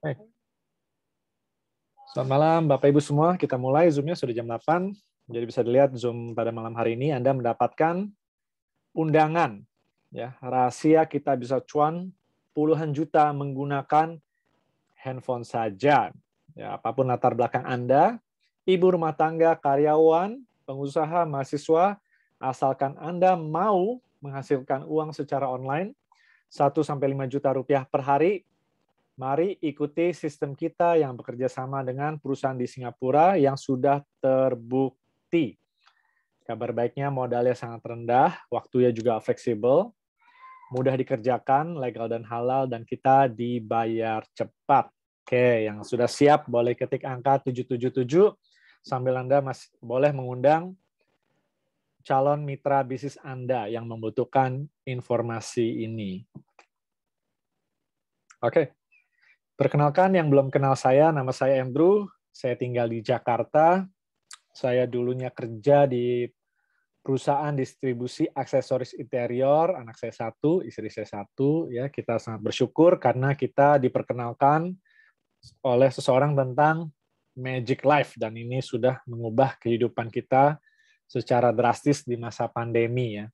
Baik. Selamat malam Bapak Ibu semua, kita mulai Zoom-nya sudah jam 8. Jadi bisa dilihat Zoom pada malam hari ini Anda mendapatkan undangan. Ya, rahasia kita bisa cuan puluhan juta menggunakan handphone saja. Ya, apapun latar belakang Anda, ibu rumah tangga, karyawan, pengusaha, mahasiswa, asalkan Anda mau menghasilkan uang secara online, 1-5 juta rupiah per hari, mari ikuti sistem kita yang bekerja sama dengan perusahaan di Singapura yang sudah terbukti. Kabar baiknya modalnya sangat rendah, waktunya juga fleksibel, mudah dikerjakan, legal dan halal, dan kita dibayar cepat. Oke, yang sudah siap boleh ketik angka 777 sambil Anda masih boleh mengundang calon mitra bisnis Anda yang membutuhkan informasi ini. Oke. Perkenalkan yang belum kenal saya, nama saya Andrew, saya tinggal di Jakarta. Saya dulunya kerja di perusahaan distribusi aksesoris interior, anak saya satu, istri saya satu. Ya, kita sangat bersyukur karena kita diperkenalkan oleh seseorang tentang Magic Life, dan ini sudah mengubah kehidupan kita secara drastis di masa pandemi. Ya.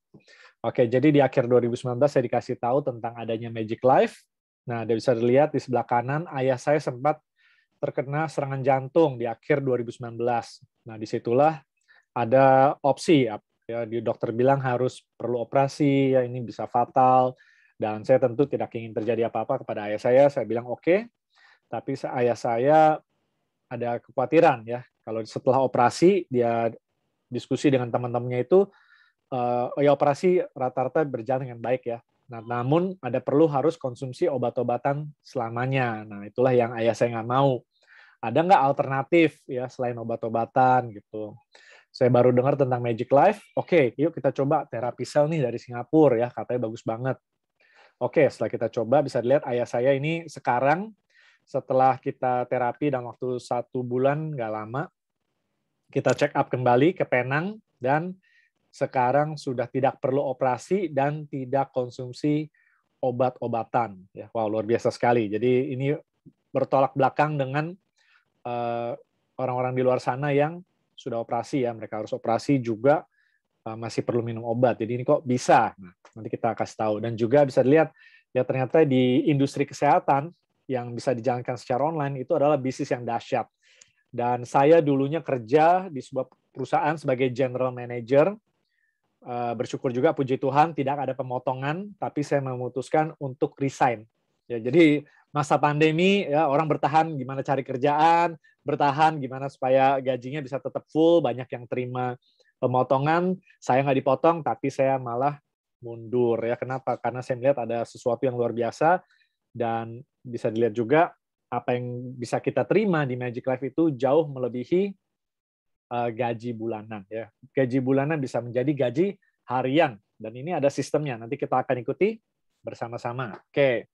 Oke, jadi di akhir 2019 saya dikasih tahu tentang adanya Magic Life. Nah, Anda bisa dilihat di sebelah kanan, ayah saya sempat terkena serangan jantung di akhir 2019. Nah, disitulah ada opsi. Ya, dokter bilang harus perlu operasi, ya ini bisa fatal. Dan saya tentu tidak ingin terjadi apa-apa kepada ayah saya. Saya bilang oke, tapi ayah saya ada kekhawatiran ya. Kalau setelah operasi, dia diskusi dengan teman-temannya itu, ya operasi rata-rata berjalan dengan baik ya. Nah, namun ada perlu harus konsumsi obat-obatan selamanya. Nah, itulah yang ayah saya nggak mau. Ada nggak alternatif ya selain obat-obatan gitu. Saya baru dengar tentang Magic Life. Oke, yuk kita coba terapi sel nih dari Singapura ya, katanya bagus banget. Oke, setelah kita coba bisa dilihat ayah saya ini sekarang setelah kita terapi dalam waktu 1 bulan nggak lama, kita check up kembali ke Penang dan sekarang sudah tidak perlu operasi dan tidak konsumsi obat-obatan. Ya, wow, luar biasa sekali. Jadi ini bertolak belakang dengan orang-orang di luar sana yang sudah operasi ya. Mereka harus operasi juga masih perlu minum obat. Jadi ini kok bisa? Nah, nanti kita kasih tahu. Dan juga bisa dilihat ya ternyata di industri kesehatan yang bisa dijalankan secara online itu adalah bisnis yang dahsyat. Dan saya dulunya kerja di sebuah perusahaan sebagai general manager. Bersyukur juga puji Tuhan tidak ada pemotongan, tapi saya memutuskan untuk resign. Ya, jadi masa pandemi ya orang bertahan gimana cari kerjaan, bertahan gimana supaya gajinya bisa tetap full, banyak yang terima pemotongan, saya nggak dipotong tapi saya malah mundur ya. Kenapa? Karena saya melihat ada sesuatu yang luar biasa dan bisa dilihat juga apa yang bisa kita terima di Magic Life itu jauh melebihi gaji bulanan ya. Gaji bulanan bisa menjadi gaji harian dan ini ada sistemnya. Nanti kita akan ikuti bersama-sama. Oke.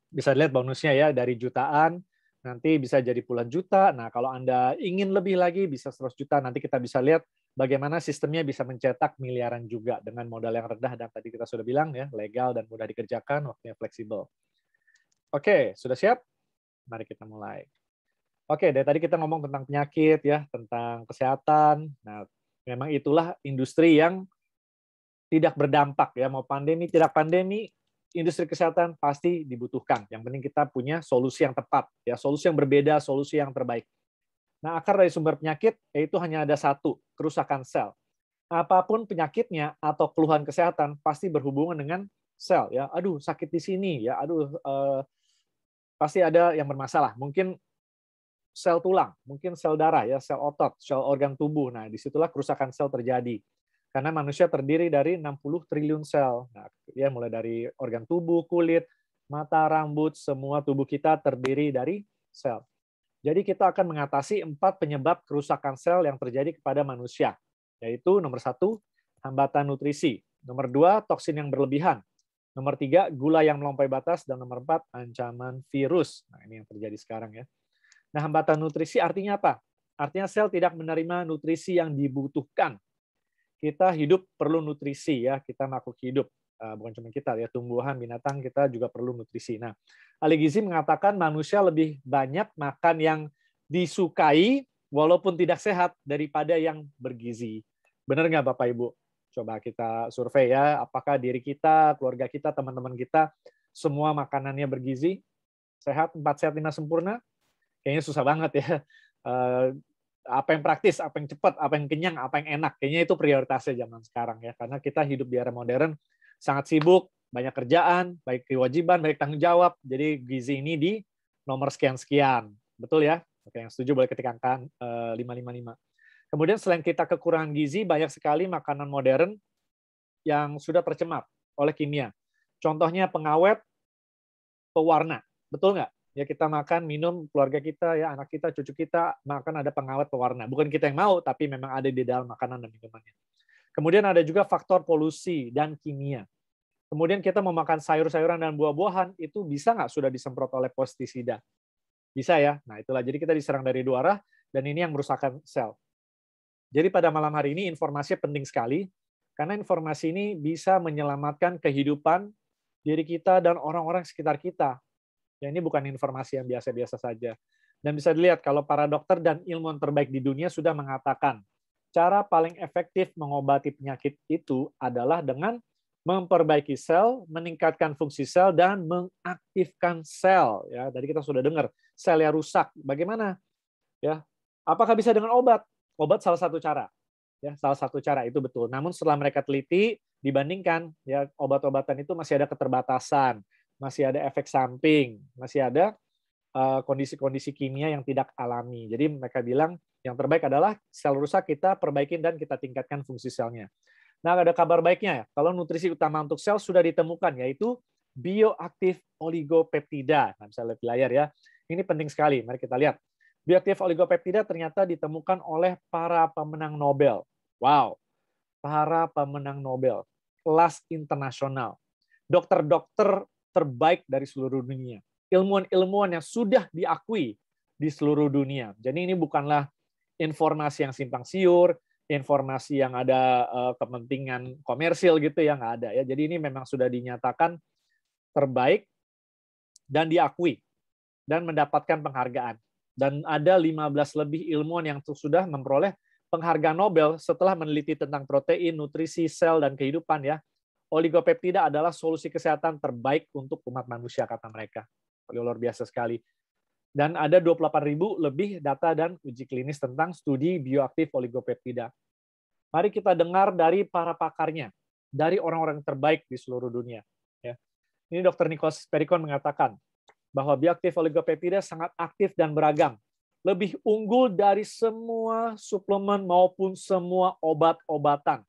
Bisa lihat bonusnya ya dari jutaan nanti bisa jadi puluhan juta. Nah, kalau Anda ingin lebih lagi bisa 100 juta. Nanti kita bisa lihat bagaimana sistemnya bisa mencetak miliaran juga dengan modal yang rendah dan tadi kita sudah bilang ya, legal dan mudah dikerjakan, waktunya fleksibel. Oke, sudah siap? Mari kita mulai. Oke, dari tadi kita ngomong tentang penyakit ya, tentang kesehatan. Nah, memang itulah industri yang tidak berdampak ya, mau pandemi tidak pandemi, industri kesehatan pasti dibutuhkan. Yang penting kita punya solusi yang tepat ya, solusi yang berbeda, solusi yang terbaik. Nah, akar dari sumber penyakit yaitu hanya ada satu, kerusakan sel. Apapun penyakitnya atau keluhan kesehatan pasti berhubungan dengan sel ya. Aduh, sakit di sini ya. Aduh, pasti ada yang bermasalah. Mungkin sel tulang, mungkin sel darah, ya, sel otot, sel organ tubuh. Nah, disitulah kerusakan sel terjadi. Karena manusia terdiri dari 60 triliun sel. Nah, ya, mulai dari organ tubuh, kulit, mata, rambut, semua tubuh kita terdiri dari sel. Jadi kita akan mengatasi 4 penyebab kerusakan sel yang terjadi kepada manusia. Yaitu nomor 1, hambatan nutrisi. Nomor 2, toksin yang berlebihan. Nomor 3, gula yang melampaui batas. Dan nomor 4, ancaman virus. Nah, ini yang terjadi sekarang ya. Nah, hambatan nutrisi artinya apa? Artinya sel tidak menerima nutrisi yang dibutuhkan. Kita hidup perlu nutrisi ya, kita makhluk hidup. bukan cuma kita ya, tumbuhan, binatang kita juga perlu nutrisi. Nah, ahli gizi mengatakan manusia lebih banyak makan yang disukai walaupun tidak sehat daripada yang bergizi. Benar nggak Bapak Ibu? Coba kita survei ya, apakah diri kita, keluarga kita, teman-teman kita, semua makanannya bergizi, sehat, 4 sehat 5 sempurna? Kayaknya susah banget ya. Apa yang praktis, apa yang cepat, apa yang kenyang, apa yang enak. Kayaknya itu prioritasnya zaman sekarang ya. Karena kita hidup di era modern, sangat sibuk, banyak kerjaan, baik kewajiban, baik tanggung jawab. Jadi gizi ini di nomor sekian-sekian. Betul ya? Oke, yang setuju boleh ketik angka 555. Kemudian selain kita kekurangan gizi, banyak sekali makanan modern yang sudah tercemar oleh kimia. Contohnya pengawet, pewarna. Betul nggak? Ya kita makan, minum, keluarga kita, ya anak kita, cucu kita, makan ada pengawet pewarna. Bukan kita yang mau, tapi memang ada di dalam makanan dan minumannya. Kemudian ada juga faktor polusi dan kimia. Kemudian kita memakan sayur-sayuran dan buah-buahan, itu bisa nggak sudah disemprot oleh pestisida? Bisa ya. Nah itulah, jadi kita diserang dari dua arah, dan ini yang merusakkan sel. Jadi pada malam hari ini informasi penting sekali, karena informasi ini bisa menyelamatkan kehidupan diri kita dan orang-orang sekitar kita. Ya, ini bukan informasi yang biasa-biasa saja. Dan bisa dilihat kalau para dokter dan ilmuwan terbaik di dunia sudah mengatakan, cara paling efektif mengobati penyakit itu adalah dengan memperbaiki sel, meningkatkan fungsi sel, dan mengaktifkan sel. Ya, tadi kita sudah dengar, sel yang rusak. Bagaimana? Ya, apakah bisa dengan obat? Obat salah satu cara. Ya, salah satu cara itu betul. Namun setelah mereka teliti, dibandingkan ya obat-obatan itu masih ada keterbatasan, masih ada efek samping, masih ada kondisi-kondisi kimia yang tidak alami. Jadi mereka bilang yang terbaik adalah sel rusak kita perbaikin dan kita tingkatkan fungsi selnya. Nah, ada kabar baiknya ya. Kalau nutrisi utama untuk sel sudah ditemukan, yaitu bioaktif oligopeptida. Nah, bisa lihat di layar ya. Ini penting sekali. Mari kita lihat. Bioaktif oligopeptida ternyata ditemukan oleh para pemenang Nobel. Wow, para pemenang Nobel, kelas internasional. Dokter-dokter terbaik dari seluruh dunia. Ilmuwan-ilmuwan yang sudah diakui di seluruh dunia. Jadi ini bukanlah informasi yang simpang siur, informasi yang ada kepentingan komersil gitu ya, nggak ada ya. Jadi ini memang sudah dinyatakan terbaik dan diakui dan mendapatkan penghargaan. Dan ada 15 lebih ilmuwan yang sudah memperoleh penghargaan Nobel setelah meneliti tentang protein, nutrisi, sel, dan kehidupan ya. Oligopeptida adalah solusi kesehatan terbaik untuk umat manusia, kata mereka. Luar biasa sekali. Dan ada 28.000 lebih data dan uji klinis tentang studi bioaktif oligopeptida. Mari kita dengar dari para pakarnya, dari orang-orang terbaik di seluruh dunia. Ya. Ini Dr. Nicholas Perricone mengatakan bahwa bioaktif oligopeptida sangat aktif dan beragam. Lebih unggul dari semua suplemen maupun semua obat-obatan.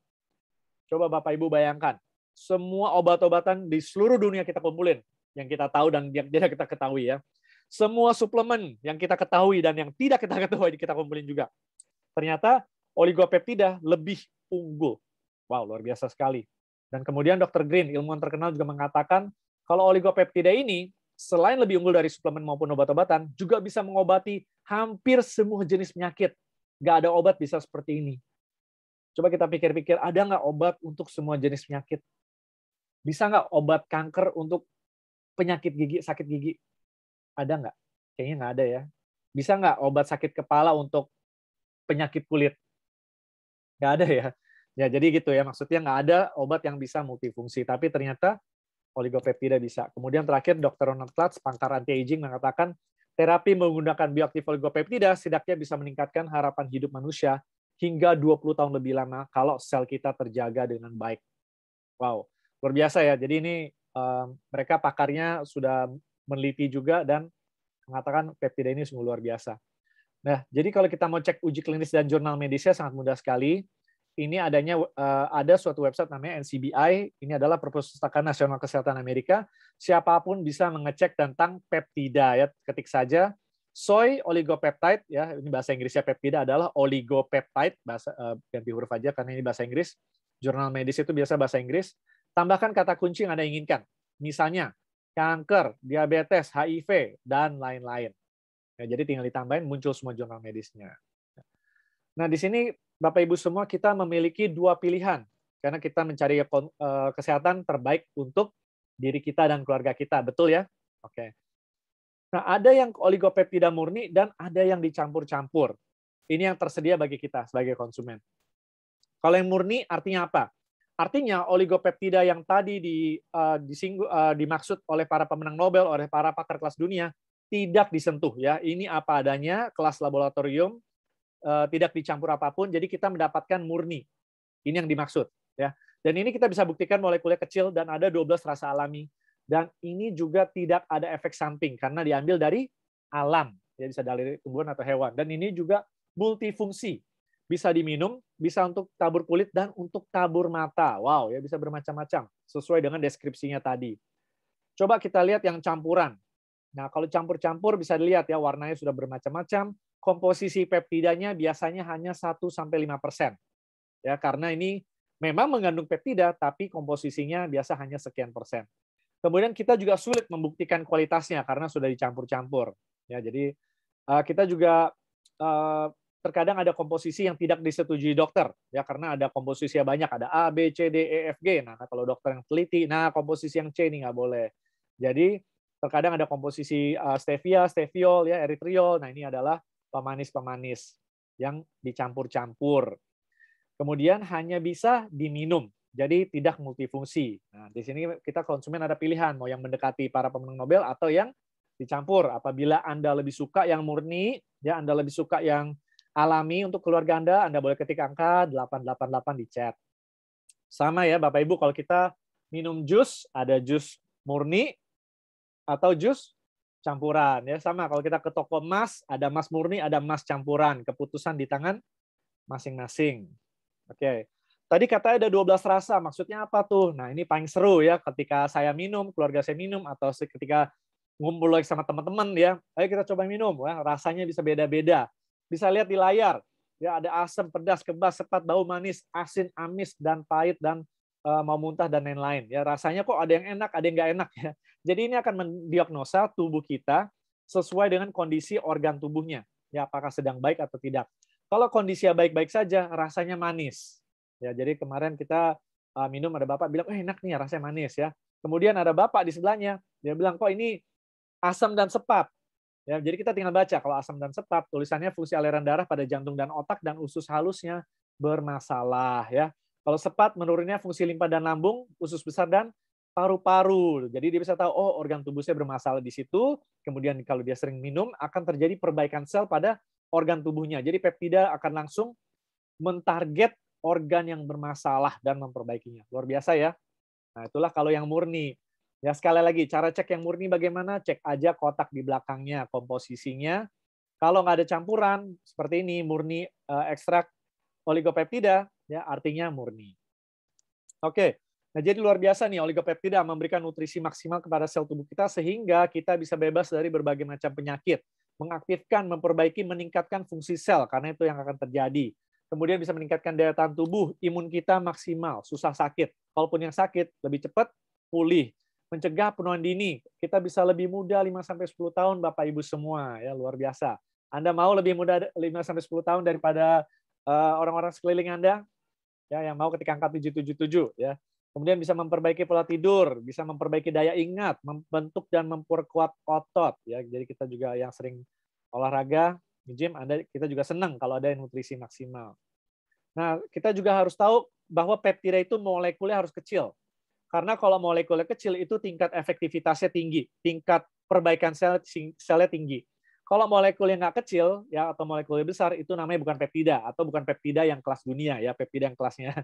Coba Bapak Ibu bayangkan, semua obat-obatan di seluruh dunia kita kumpulin, yang kita tahu dan yang tidak kita ketahui ya. Semua suplemen yang kita ketahui dan yang tidak kita ketahui kita kumpulin juga. Ternyata oligopeptida lebih unggul. Wow, luar biasa sekali. Dan kemudian Dr. Green, ilmuwan terkenal juga mengatakan kalau oligopeptida ini selain lebih unggul dari suplemen maupun obat-obatan, juga bisa mengobati hampir semua jenis penyakit. Nggak ada obat bisa seperti ini. Coba kita pikir-pikir, ada nggak obat untuk semua jenis penyakit? Bisa nggak obat kanker untuk penyakit gigi, sakit gigi? Ada nggak? Kayaknya nggak ada ya. Bisa nggak obat sakit kepala untuk penyakit kulit? Nggak ada ya. Ya jadi gitu ya, maksudnya nggak ada obat yang bisa multifungsi. Tapi ternyata oligopeptida bisa. Kemudian terakhir Dr. Ronald Klotz, pakar anti-aging, mengatakan terapi menggunakan bioaktif oligopeptida setidaknya bisa meningkatkan harapan hidup manusia hingga 20 tahun lebih lama kalau sel kita terjaga dengan baik. Wow, luar biasa ya. Jadi ini mereka pakarnya sudah meneliti juga dan mengatakan peptida ini sungguh luar biasa. Nah, jadi kalau kita mau cek uji klinis dan jurnal medisnya sangat mudah sekali. Ini ada suatu website namanya NCBI, ini adalah Perpustakaan Nasional Kesehatan Amerika. Siapapun bisa mengecek tentang peptida ya, ketik saja soy oligopeptide ya, ini bahasa Inggrisnya peptida adalah oligopeptide, bahasa ganti huruf aja karena ini bahasa Inggris. Jurnal medis itu biasa bahasa Inggris. Tambahkan kata kunci yang Anda inginkan. Misalnya kanker, diabetes, HIV dan lain-lain. Ya, jadi tinggal ditambahin muncul semua jurnal medisnya. Nah, di sini Bapak Ibu semua kita memiliki dua pilihan Karena kita mencari kesehatan terbaik untuk diri kita dan keluarga kita. Betul ya? Oke. Nah, ada yang oligopeptida murni dan ada yang dicampur-campur. Ini yang tersedia bagi kita sebagai konsumen. Kalau yang murni artinya apa? Artinya oligopeptida yang tadi dimaksud oleh para pemenang Nobel, oleh para pakar kelas dunia, tidak disentuh ya. Ini apa adanya, kelas laboratorium, tidak dicampur apapun, jadi kita mendapatkan murni. Ini yang dimaksud ya. Dan ini kita bisa buktikan molekulnya kecil dan ada 12 rasa alami. Dan ini juga tidak ada efek samping karena diambil dari alam, ya bisa dari tumbuhan atau hewan. Dan ini juga multifungsi, bisa diminum, bisa untuk tabur kulit dan untuk tabur mata. Wow, ya bisa bermacam-macam sesuai dengan deskripsinya tadi. Coba kita lihat yang campuran. Nah, kalau campur-campur bisa dilihat ya warnanya sudah bermacam-macam. Komposisi peptidanya biasanya hanya 1-5%. Ya, karena ini memang mengandung peptida tapi komposisinya biasa hanya sekian persen. Kemudian kita juga sulit membuktikan kualitasnya karena sudah dicampur-campur. Ya, jadi kita juga terkadang ada komposisi yang tidak disetujui dokter, ya karena ada komposisi yang banyak, ada A, B, C, D, E, F, G. Nah, kalau dokter yang teliti, nah komposisi yang C ini nggak boleh. Jadi terkadang ada komposisi stevia, steviol, ya eritriol. Nah, ini adalah pemanis-pemanis yang dicampur-campur. Kemudian hanya bisa diminum. Jadi tidak multifungsi. Nah, di sini kita konsumen ada pilihan, mau yang mendekati para pemenang Nobel atau yang dicampur. Apabila Anda lebih suka yang murni, ya Anda lebih suka yang alami untuk keluarga Anda boleh ketik angka 888 di chat. Sama ya Bapak Ibu, kalau kita minum jus, ada jus murni atau jus campuran. Ya sama, kalau kita ke toko emas, ada emas murni, ada emas campuran. Keputusan di tangan masing-masing. Oke. Tadi katanya ada 12 rasa, maksudnya apa tuh? Nah, ini paling seru ya ketika saya minum, keluarga saya minum, atau ketika ngumpul lagi sama teman-teman ya. Ayo kita coba minum, wah, rasanya bisa beda-beda. Bisa lihat di layar, ya ada asam, pedas, kebas, sepat, bau, manis, asin, amis, dan pahit, dan mau muntah, dan lain-lain. Ya, rasanya kok ada yang enak, ada yang nggak enak ya. Jadi ini akan mendiagnosa tubuh kita sesuai dengan kondisi organ tubuhnya. Ya, apakah sedang baik atau tidak. Kalau kondisinya baik-baik saja, rasanya manis. Ya, jadi kemarin kita minum, ada bapak bilang, enak nih rasanya manis ya. Kemudian ada bapak di sebelahnya, dia bilang kok ini asam dan sepat. Ya, jadi kita tinggal baca kalau asam dan sepat, tulisannya fungsi aliran darah pada jantung dan otak dan usus halusnya bermasalah ya. Kalau sepat menurunnya fungsi limpa dan lambung, usus besar dan paru-paru. Jadi dia bisa tahu oh organ tubuh saya bermasalah di situ. Kemudian kalau dia sering minum akan terjadi perbaikan sel pada organ tubuhnya. Jadi peptida akan langsung mentarget organ yang bermasalah dan memperbaikinya. Luar biasa ya. Nah, itulah kalau yang murni. Ya, sekali lagi, cara cek yang murni bagaimana? Cek aja kotak di belakangnya, komposisinya. Kalau nggak ada campuran, seperti ini, murni ekstrak oligopeptida, ya artinya murni. Oke, nah jadi luar biasa nih, oligopeptida memberikan nutrisi maksimal kepada sel tubuh kita sehingga kita bisa bebas dari berbagai macam penyakit. Mengaktifkan, memperbaiki, meningkatkan fungsi sel, karena itu yang akan terjadi. Kemudian bisa meningkatkan daya tahan tubuh, imun kita maksimal, susah sakit. Kalaupun yang sakit, lebih cepat pulih. Mencegah penuaan dini, kita bisa lebih muda 5-10 tahun Bapak Ibu semua, ya luar biasa. Anda mau lebih muda 5-10 tahun daripada orang-orang sekeliling Anda? Ya, yang mau ketik angka 777 ya. Kemudian bisa memperbaiki pola tidur, bisa memperbaiki daya ingat, membentuk dan memperkuat otot ya. Jadi kita juga yang sering olahraga, gym, kita juga senang kalau ada nutrisi maksimal. Nah, kita juga harus tahu bahwa peptida itu molekulnya harus kecil. Karena kalau molekulnya kecil itu tingkat efektivitasnya tinggi, tingkat perbaikan selnya tinggi. Kalau molekulnya nggak kecil ya atau molekulnya besar itu namanya bukan peptida atau bukan peptida yang kelas dunia ya, peptida yang kelasnya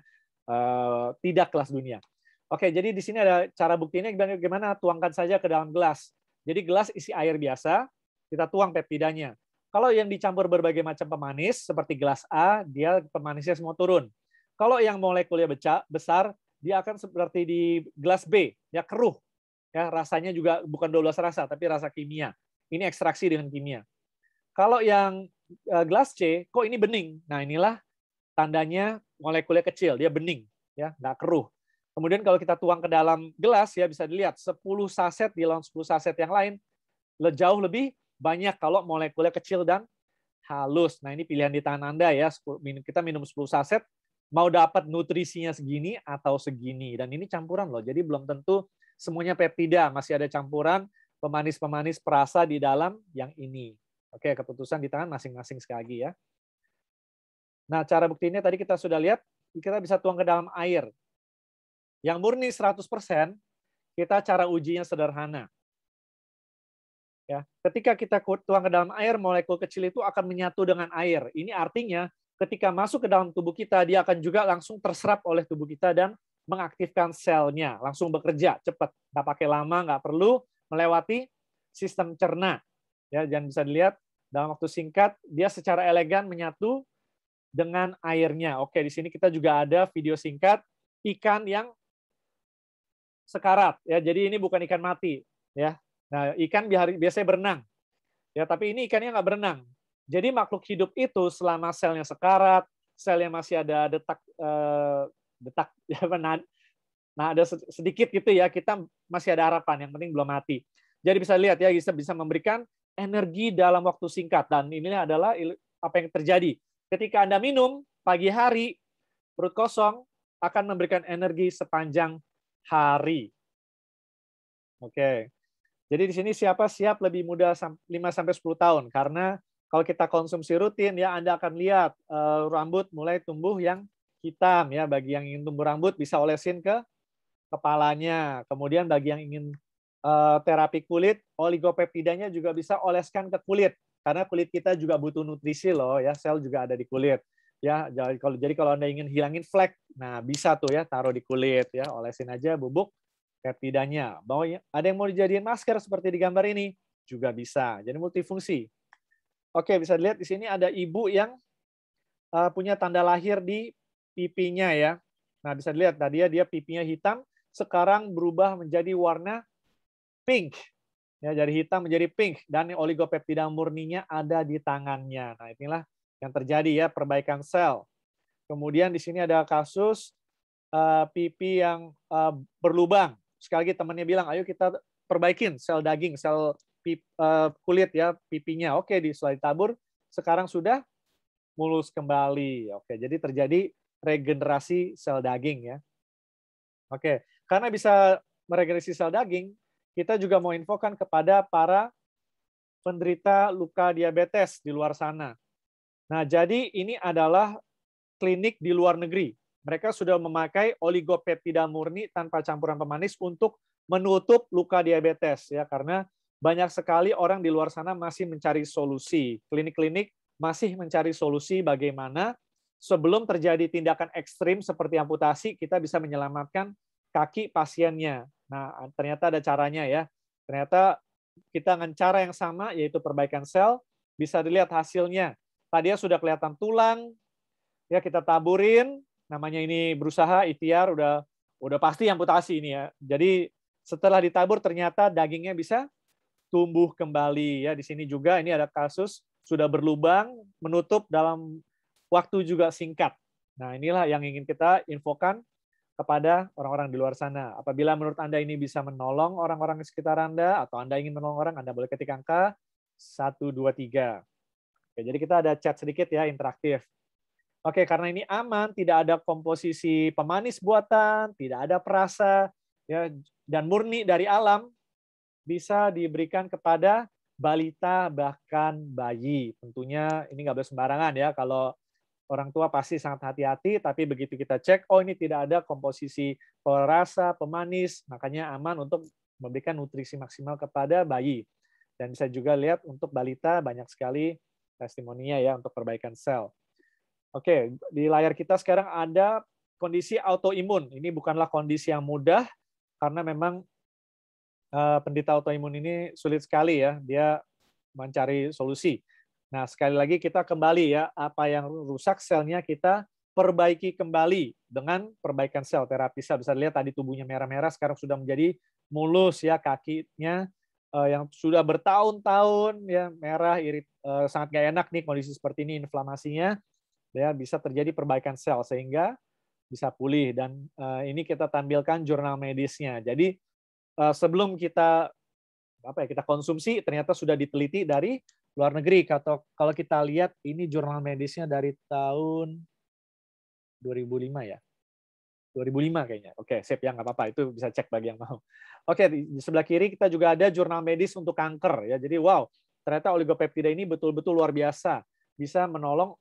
tidak kelas dunia. Oke, jadi di sini ada cara buktinya bagaimana, tuangkan saja ke dalam gelas. Jadi gelas isi air biasa, kita tuang peptidanya. Kalau yang dicampur berbagai macam pemanis seperti gelas A, dia pemanisnya semua turun. Kalau yang molekulnya besar, dia akan seperti di gelas B, ya keruh. Ya, rasanya juga bukan 12 rasa, tapi rasa kimia. Ini ekstraksi dengan kimia. Kalau yang gelas C, kok ini bening? Nah, inilah tandanya molekulnya kecil, dia bening, ya, nggak keruh. Kemudian kalau kita tuang ke dalam gelas, ya bisa dilihat 10 saset di lawan 10 saset yang lain, jauh lebih banyak kalau molekulnya kecil dan halus. Nah, ini pilihan di tangan Anda ya. Kita minum 10 saset, mau dapat nutrisinya segini atau segini. Dan ini campuran loh, jadi belum tentu semuanya peptida, masih ada campuran pemanis-pemanis perasa di dalam yang ini. Oke, keputusan di tangan masing-masing sekali lagi ya. Nah, cara buktinya tadi kita sudah lihat, kita bisa tuang ke dalam air. Yang murni 100%, kita cara ujinya sederhana. Ya, ketika kita tuang ke dalam air, molekul kecil itu akan menyatu dengan air. Ini artinya ketika masuk ke dalam tubuh kita, dia akan juga langsung terserap oleh tubuh kita dan mengaktifkan selnya, langsung bekerja cepat, nggak pakai lama, nggak perlu melewati sistem cerna. Ya, dan bisa dilihat dalam waktu singkat dia secara elegan menyatu dengan airnya. Oke, di sini kita juga ada video singkat ikan yang sekarat. Ya, jadi ini bukan ikan mati. Ya, nah ikan biasanya berenang. Ya, tapi ini ikannya nggak berenang. Jadi makhluk hidup itu selama selnya sekarat, selnya masih ada detak nah ada sedikit gitu ya, kita masih ada harapan, yang penting belum mati. Jadi bisa lihat ya, bisa memberikan energi dalam waktu singkat, dan ini adalah apa yang terjadi. Ketika Anda minum pagi hari, perut kosong akan memberikan energi sepanjang hari. Oke. Jadi di sini siapa siap lebih muda 5-10 tahun, karena kalau kita konsumsi rutin ya Anda akan lihat rambut mulai tumbuh yang hitam ya, bagi yang ingin tumbuh rambut bisa olesin ke kepalanya. Kemudian bagi yang ingin terapi kulit, oligopeptidanya juga bisa oleskan ke kulit, karena kulit kita juga butuh nutrisi loh ya, sel juga ada di kulit. Ya, jadi kalau Anda ingin hilangin flek, nah bisa tuh ya taruh di kulit ya, olesin aja bubuk peptidanya. Ada yang mau dijadiin masker seperti di gambar ini juga bisa. Jadi multifungsi. Oke, bisa dilihat di sini ada ibu yang punya tanda lahir di pipinya ya. Nah, bisa dilihat tadi ya, dia pipinya hitam, sekarang berubah menjadi warna pink. Ya, dari hitam menjadi pink, dan oligopeptida murninya ada di tangannya. Nah, inilah yang terjadi ya, perbaikan sel. Kemudian di sini ada kasus pipi yang berlubang. Sekali lagi temannya bilang, ayo kita perbaikin sel daging, sel kulit ya, pipinya. Oke, setelah ditabur, sekarang sudah mulus kembali. Oke, jadi terjadi regenerasi sel daging ya. Oke, karena bisa meregenerasi sel daging, kita juga mau infokan kepada para penderita luka diabetes di luar sana. Nah, jadi ini adalah klinik di luar negeri. Mereka sudah memakai oligopeptida murni tanpa campuran pemanis untuk menutup luka diabetes ya, karena banyak sekali orang di luar sana masih mencari solusi. Klinik-klinik masih mencari solusi bagaimana sebelum terjadi tindakan ekstrim seperti amputasi, kita bisa menyelamatkan kaki pasiennya. Nah, ternyata ada caranya ya. Ternyata kita dengan cara yang sama, yaitu perbaikan sel, bisa dilihat hasilnya. Tadi sudah kelihatan tulang, ya kita taburin, namanya ini berusaha ikhtiar, udah pasti amputasi ini ya. Jadi setelah ditabur ternyata dagingnya bisa tumbuh kembali ya. Di sini juga ini ada kasus sudah berlubang, menutup dalam waktu juga singkat. Nah, inilah yang ingin kita infokan kepada orang-orang di luar sana. Apabila menurut Anda ini bisa menolong orang-orang di sekitar Anda, atau Anda ingin menolong orang, Anda boleh ketik angka 123. Oke, jadi kita ada chat sedikit ya, interaktif. Oke, karena ini aman, tidak ada komposisi pemanis buatan, tidak ada perasa, ya, dan murni dari alam, bisa diberikan kepada balita bahkan bayi. Tentunya ini nggak boleh sembarangan ya, kalau orang tua pasti sangat hati-hati, tapi begitu kita cek, oh ini tidak ada komposisi perasa, pemanis, makanya aman untuk memberikan nutrisi maksimal kepada bayi. Dan bisa juga lihat untuk balita banyak sekali testimoninya ya untuk perbaikan sel. Oke, di layar kita sekarang ada kondisi autoimun. Ini bukanlah kondisi yang mudah, karena memang penderita autoimun ini sulit sekali ya, dia mencari solusi. Nah, sekali lagi kita kembali ya, apa yang rusak selnya kita perbaiki kembali dengan perbaikan sel, terapi sel. Bisa lihat tadi tubuhnya merah-merah, sekarang sudah menjadi mulus ya, kakinya yang sudah bertahun-tahun ya merah, sangat gak enak nih kondisi seperti ini, inflamasinya. Ya, bisa terjadi perbaikan sel sehingga bisa pulih, dan ini kita tampilkan jurnal medisnya. Jadi sebelum kita kita konsumsi ternyata sudah diteliti dari luar negeri. Kalau kita lihat ini jurnal medisnya dari tahun 2005 ya. 2005 kayaknya. Oke, sip ya, nggak apa-apa. Itu bisa cek bagi yang mau. Oke, di sebelah kiri kita juga ada jurnal medis untuk kanker ya. Jadi wow, ternyata oligopeptida ini betul-betul luar biasa. Bisa menolong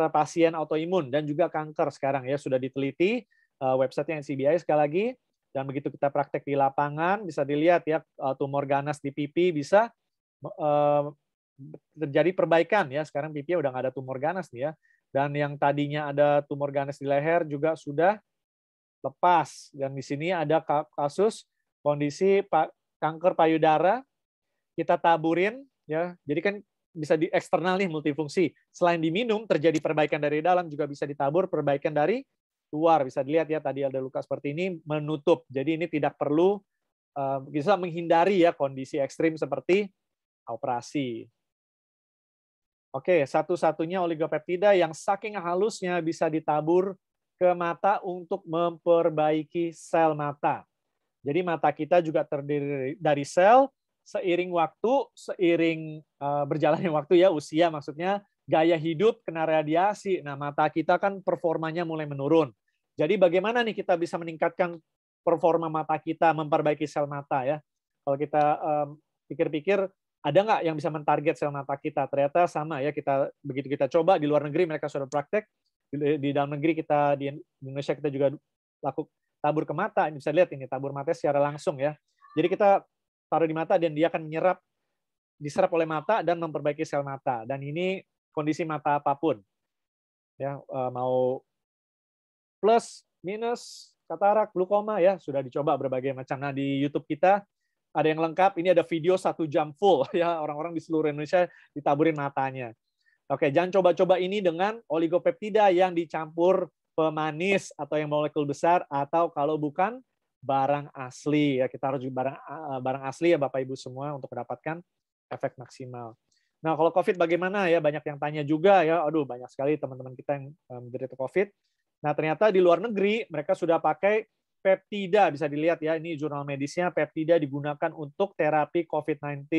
pasien autoimun dan juga kanker sekarang ya. Sudah diteliti, website-nya NCBI sekali lagi. Dan begitu kita praktek di lapangan, bisa dilihat ya, tumor ganas di pipi bisa terjadi perbaikan ya. Sekarang pipi udah nggak ada tumor ganas nih ya. Dan yang tadinya ada tumor ganas di leher juga sudah lepas. Dan di sini ada kasus kondisi kanker payudara, kita taburin ya. Jadi kan bisa di eksternal nih, multifungsi. Selain diminum terjadi perbaikan dari dalam, juga bisa ditabur perbaikan dari luar. Bisa dilihat ya, tadi ada luka seperti ini menutup. Jadi ini tidak perlu bisa menghindari ya kondisi ekstrim seperti operasi. Oke, satu-satunya oligopeptida yang saking halusnya bisa ditabur ke mata untuk memperbaiki sel mata. Jadi mata kita juga terdiri dari sel, seiring waktu, seiring berjalannya waktu ya, usia maksudnya, gaya hidup, kena radiasi. Nah, mata kita kan performanya mulai menurun. Jadi bagaimana nih kita bisa meningkatkan performa mata kita, memperbaiki sel mata ya. Kalau kita pikir-pikir, ada nggak yang bisa mentarget sel mata kita? Ternyata sama ya, begitu kita coba di luar negeri mereka sudah praktek, di dalam negeri kita di Indonesia kita juga tabur ke mata. Ini bisa lihat ini tabur mata secara langsung ya. Jadi kita taruh di mata dan dia akan diserap oleh mata dan memperbaiki sel mata. Dan ini kondisi mata apapun ya, mau plus, minus, katarak, glaukoma ya, sudah dicoba berbagai macam. Nah di YouTube kita ada yang lengkap, ini ada video 1 jam full ya, orang-orang di seluruh Indonesia ditaburin matanya. Oke, jangan coba-coba ini dengan oligopeptida yang dicampur pemanis atau yang molekul besar, atau kalau bukan barang asli ya, kita harus barang asli ya Bapak Ibu semua untuk mendapatkan efek maksimal. Nah, kalau COVID bagaimana ya? Banyak yang tanya juga ya. Aduh, banyak sekali teman-teman kita yang menderita COVID. Nah, ternyata di luar negeri mereka sudah pakai peptida, bisa dilihat ya, ini jurnal medisnya, peptida digunakan untuk terapi COVID-19.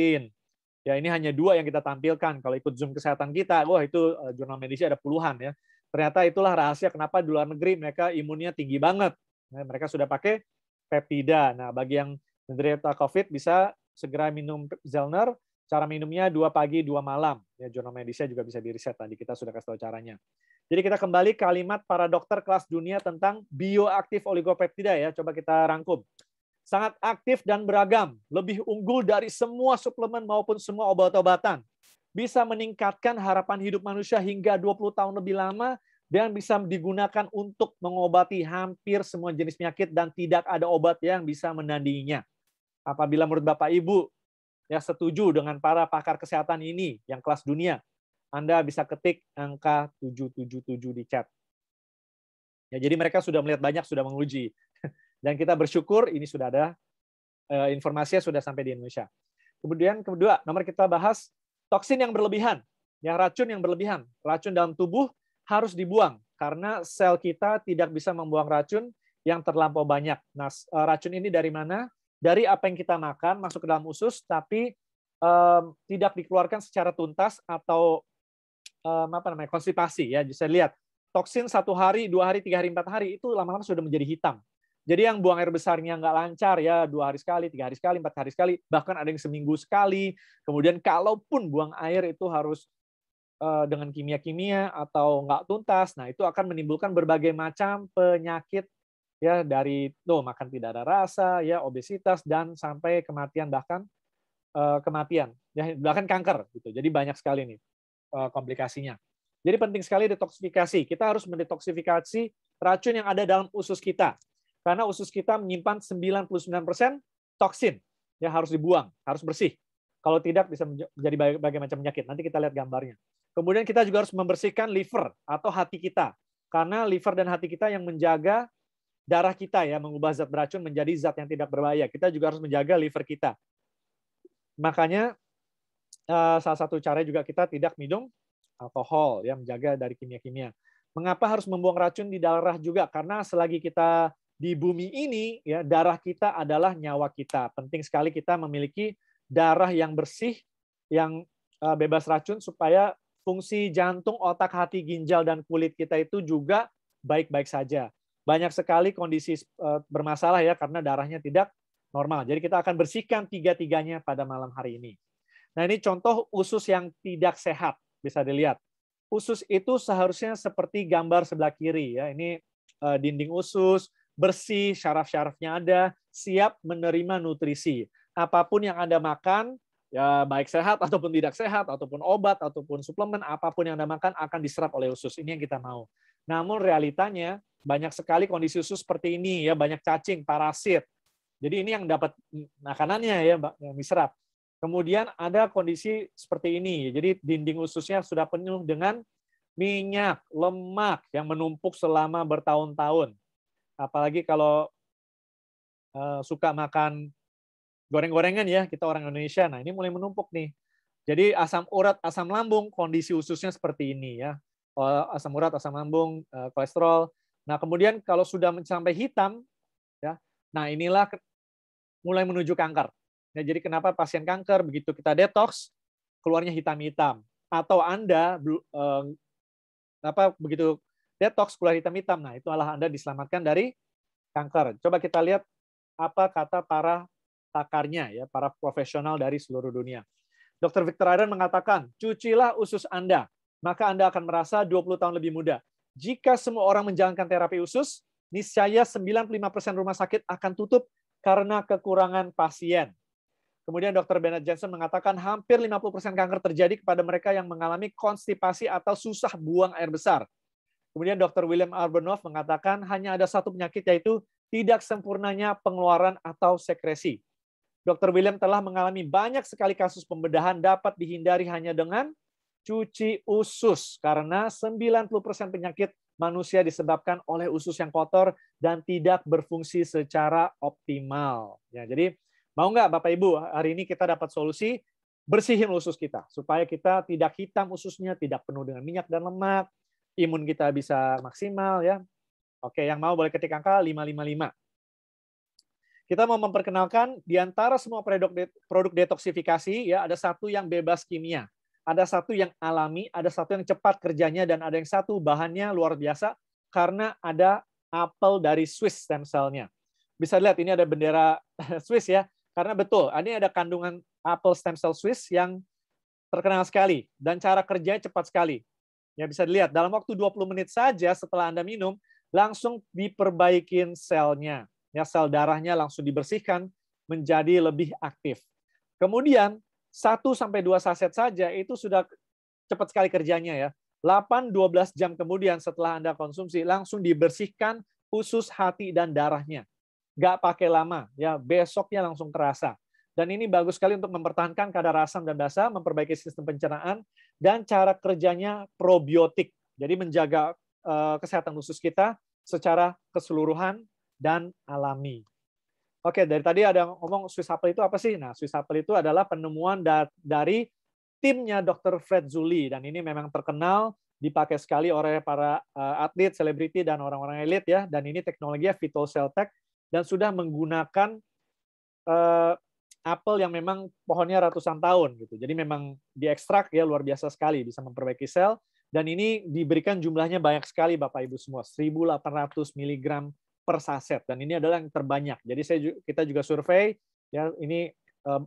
Ya, ini hanya 2 yang kita tampilkan. Kalau ikut Zoom kesehatan kita, wah itu jurnal medisnya ada puluhan ya. Ternyata itulah rahasia kenapa di luar negeri mereka imunnya tinggi banget. Nah, mereka sudah pakai peptida. Nah, bagi yang menderita COVID bisa segera minum Zellner. Cara minumnya 2 pagi, 2 malam. Ya, jurnal medisnya juga bisa di-riset tadi. Kita sudah kasih tahu caranya. Jadi kita kembali kalimat para dokter kelas dunia tentang bioaktif oligopeptida ya. Coba kita rangkum. Sangat aktif dan beragam, lebih unggul dari semua suplemen maupun semua obat-obatan. Bisa meningkatkan harapan hidup manusia hingga 20 tahun lebih lama dan bisa digunakan untuk mengobati hampir semua jenis penyakit dan tidak ada obat yang bisa menandinginya. Apabila menurut Bapak Ibu ya setuju dengan para pakar kesehatan ini yang kelas dunia, Anda bisa ketik angka 777 di chat. Ya, jadi mereka sudah melihat banyak, sudah menguji. Dan kita bersyukur ini sudah ada informasinya sudah sampai di Indonesia. Kemudian kedua, nomor kita bahas toksin yang berlebihan, ya racun yang berlebihan. Racun dalam tubuh harus dibuang karena sel kita tidak bisa membuang racun yang terlampau banyak. Nah, racun ini dari mana? Dari apa yang kita makan masuk ke dalam usus, tapi tidak dikeluarkan secara tuntas atau konstipasi ya. Bisa lihat toksin 1 hari, 2 hari, 3 hari, 4 hari itu lama-lama sudah menjadi hitam. Jadi yang buang air besarnya nggak lancar ya 2 hari sekali, 3 hari sekali, 4 hari sekali, bahkan ada yang seminggu sekali. Kemudian kalaupun buang air itu harus dengan kimia-kimia atau nggak tuntas, nah itu akan menimbulkan berbagai macam penyakit ya, dari makan tidak ada rasa, ya obesitas dan sampai kematian, bahkan kematian, ya bahkan kanker gitu. Jadi banyak sekali nih komplikasinya. Jadi penting sekali detoksifikasi. Kita harus mendetoksifikasi racun yang ada dalam usus kita. Karena usus kita menyimpan 99% toksin. Ya harus dibuang, harus bersih. Kalau tidak bisa menjadi berbagai macam penyakit. Nanti kita lihat gambarnya. Kemudian kita juga harus membersihkan liver atau hati kita. Karena liver dan hati kita yang menjaga darah kita ya, mengubah zat beracun menjadi zat yang tidak berbahaya. Kita juga harus menjaga liver kita. Makanya salah satu cara juga kita tidak minum alkohol ya, menjaga dari kimia-kimia. Mengapa harus membuang racun di darah juga? Karena selagi kita di bumi ini ya, darah kita adalah nyawa kita. Penting sekali kita memiliki darah yang bersih, yang bebas racun supaya fungsi jantung, otak, hati, ginjal dan kulit kita itu juga baik-baik saja. Banyak sekali kondisi bermasalah ya karena darahnya tidak normal. Jadi kita akan bersihkan tiga-tiganya pada malam hari ini. Nah, ini contoh usus yang tidak sehat, bisa dilihat. Usus itu seharusnya seperti gambar sebelah kiri ya. Ini dinding usus, bersih, syaraf-syarafnya ada, siap menerima nutrisi. Apapun yang Anda makan, ya baik sehat ataupun tidak sehat, ataupun obat, ataupun suplemen, apapun yang Anda makan akan diserap oleh usus. Ini yang kita mau. Namun realitanya banyak sekali kondisi usus seperti ini ya, banyak cacing, parasit. Jadi ini yang dapat makanannya ya, yang diserap. Kemudian ada kondisi seperti ini. Jadi dinding ususnya sudah penuh dengan minyak, lemak yang menumpuk selama bertahun-tahun. Apalagi kalau suka makan goreng-gorengan ya, kita orang Indonesia. Nah, ini mulai menumpuk nih. Jadi asam urat, asam lambung, kondisi ususnya seperti ini ya. Asam urat, asam lambung, kolesterol. Nah, kemudian kalau sudah sampai hitam, ya, nah inilah mulai menuju kanker. Ya, jadi kenapa pasien kanker begitu kita detox keluarnya hitam-hitam, atau Anda begitu detox keluar hitam-hitam, nah itu adalah Anda diselamatkan dari kanker. Coba kita lihat apa kata para pakarnya ya, para profesional dari seluruh dunia. Dr. Victor Aaron mengatakan, cucilah usus Anda, maka Anda akan merasa 20 tahun lebih muda. Jika semua orang menjalankan terapi usus, niscaya 95% rumah sakit akan tutup karena kekurangan pasien. Kemudian Dr. Bennett Jensen mengatakan hampir 50% kanker terjadi kepada mereka yang mengalami konstipasi atau susah buang air besar. Kemudian Dr. William Arbenoff mengatakan hanya ada satu penyakit, yaitu tidak sempurnanya pengeluaran atau sekresi. Dr. William telah mengalami banyak sekali kasus pembedahan dapat dihindari hanya dengan cuci usus, karena 90% penyakit manusia disebabkan oleh usus yang kotor dan tidak berfungsi secara optimal. Ya, jadi mau nggak Bapak Ibu, hari ini kita dapat solusi, bersihin usus kita, supaya kita tidak hitam ususnya, tidak penuh dengan minyak dan lemak, imun kita bisa maksimal. Ya. Oke, yang mau boleh ketik angka 555. Kita mau memperkenalkan, di antara semua produk detoksifikasi, ya ada satu yang bebas kimia, ada satu yang alami, ada satu yang cepat kerjanya, dan ada yang satu bahannya luar biasa, karena ada apel dari Swiss stem cell-nya. Bisa lihat, ini ada bendera Swiss ya, karena betul, ini ada kandungan apel stem cell Swiss yang terkenal sekali, dan cara kerjanya cepat sekali. Ya, bisa dilihat, dalam waktu 20 menit saja setelah Anda minum, langsung diperbaikin selnya. Ya, sel darahnya langsung dibersihkan menjadi lebih aktif. Kemudian, 1-2 saset saja itu sudah cepat sekali kerjanya ya. 8-12 jam kemudian setelah Anda konsumsi, langsung dibersihkan usus, hati, dan darahnya. Nggak pakai lama, ya besoknya langsung terasa. Dan ini bagus sekali untuk mempertahankan kadar asam dan basa, memperbaiki sistem pencernaan, dan cara kerjanya probiotik. Jadi menjaga kesehatan usus kita secara keseluruhan dan alami. Oke, dari tadi ada ngomong Swiss Apple itu apa sih? Nah, Swiss Apple itu adalah penemuan dari timnya Dr. Fred Zuli, dan ini memang terkenal, dipakai sekali oleh para atlet, selebriti, dan orang-orang elit ya. Dan ini teknologinya PhytoCellTech, dan sudah menggunakan apel yang memang pohonnya ratusan tahun gitu. Jadi memang diekstrak ya, luar biasa sekali, bisa memperbaiki sel, dan ini diberikan jumlahnya banyak sekali Bapak Ibu semua, 1.800 mg per saset, dan ini adalah yang terbanyak. Jadi kita juga survei ya, ini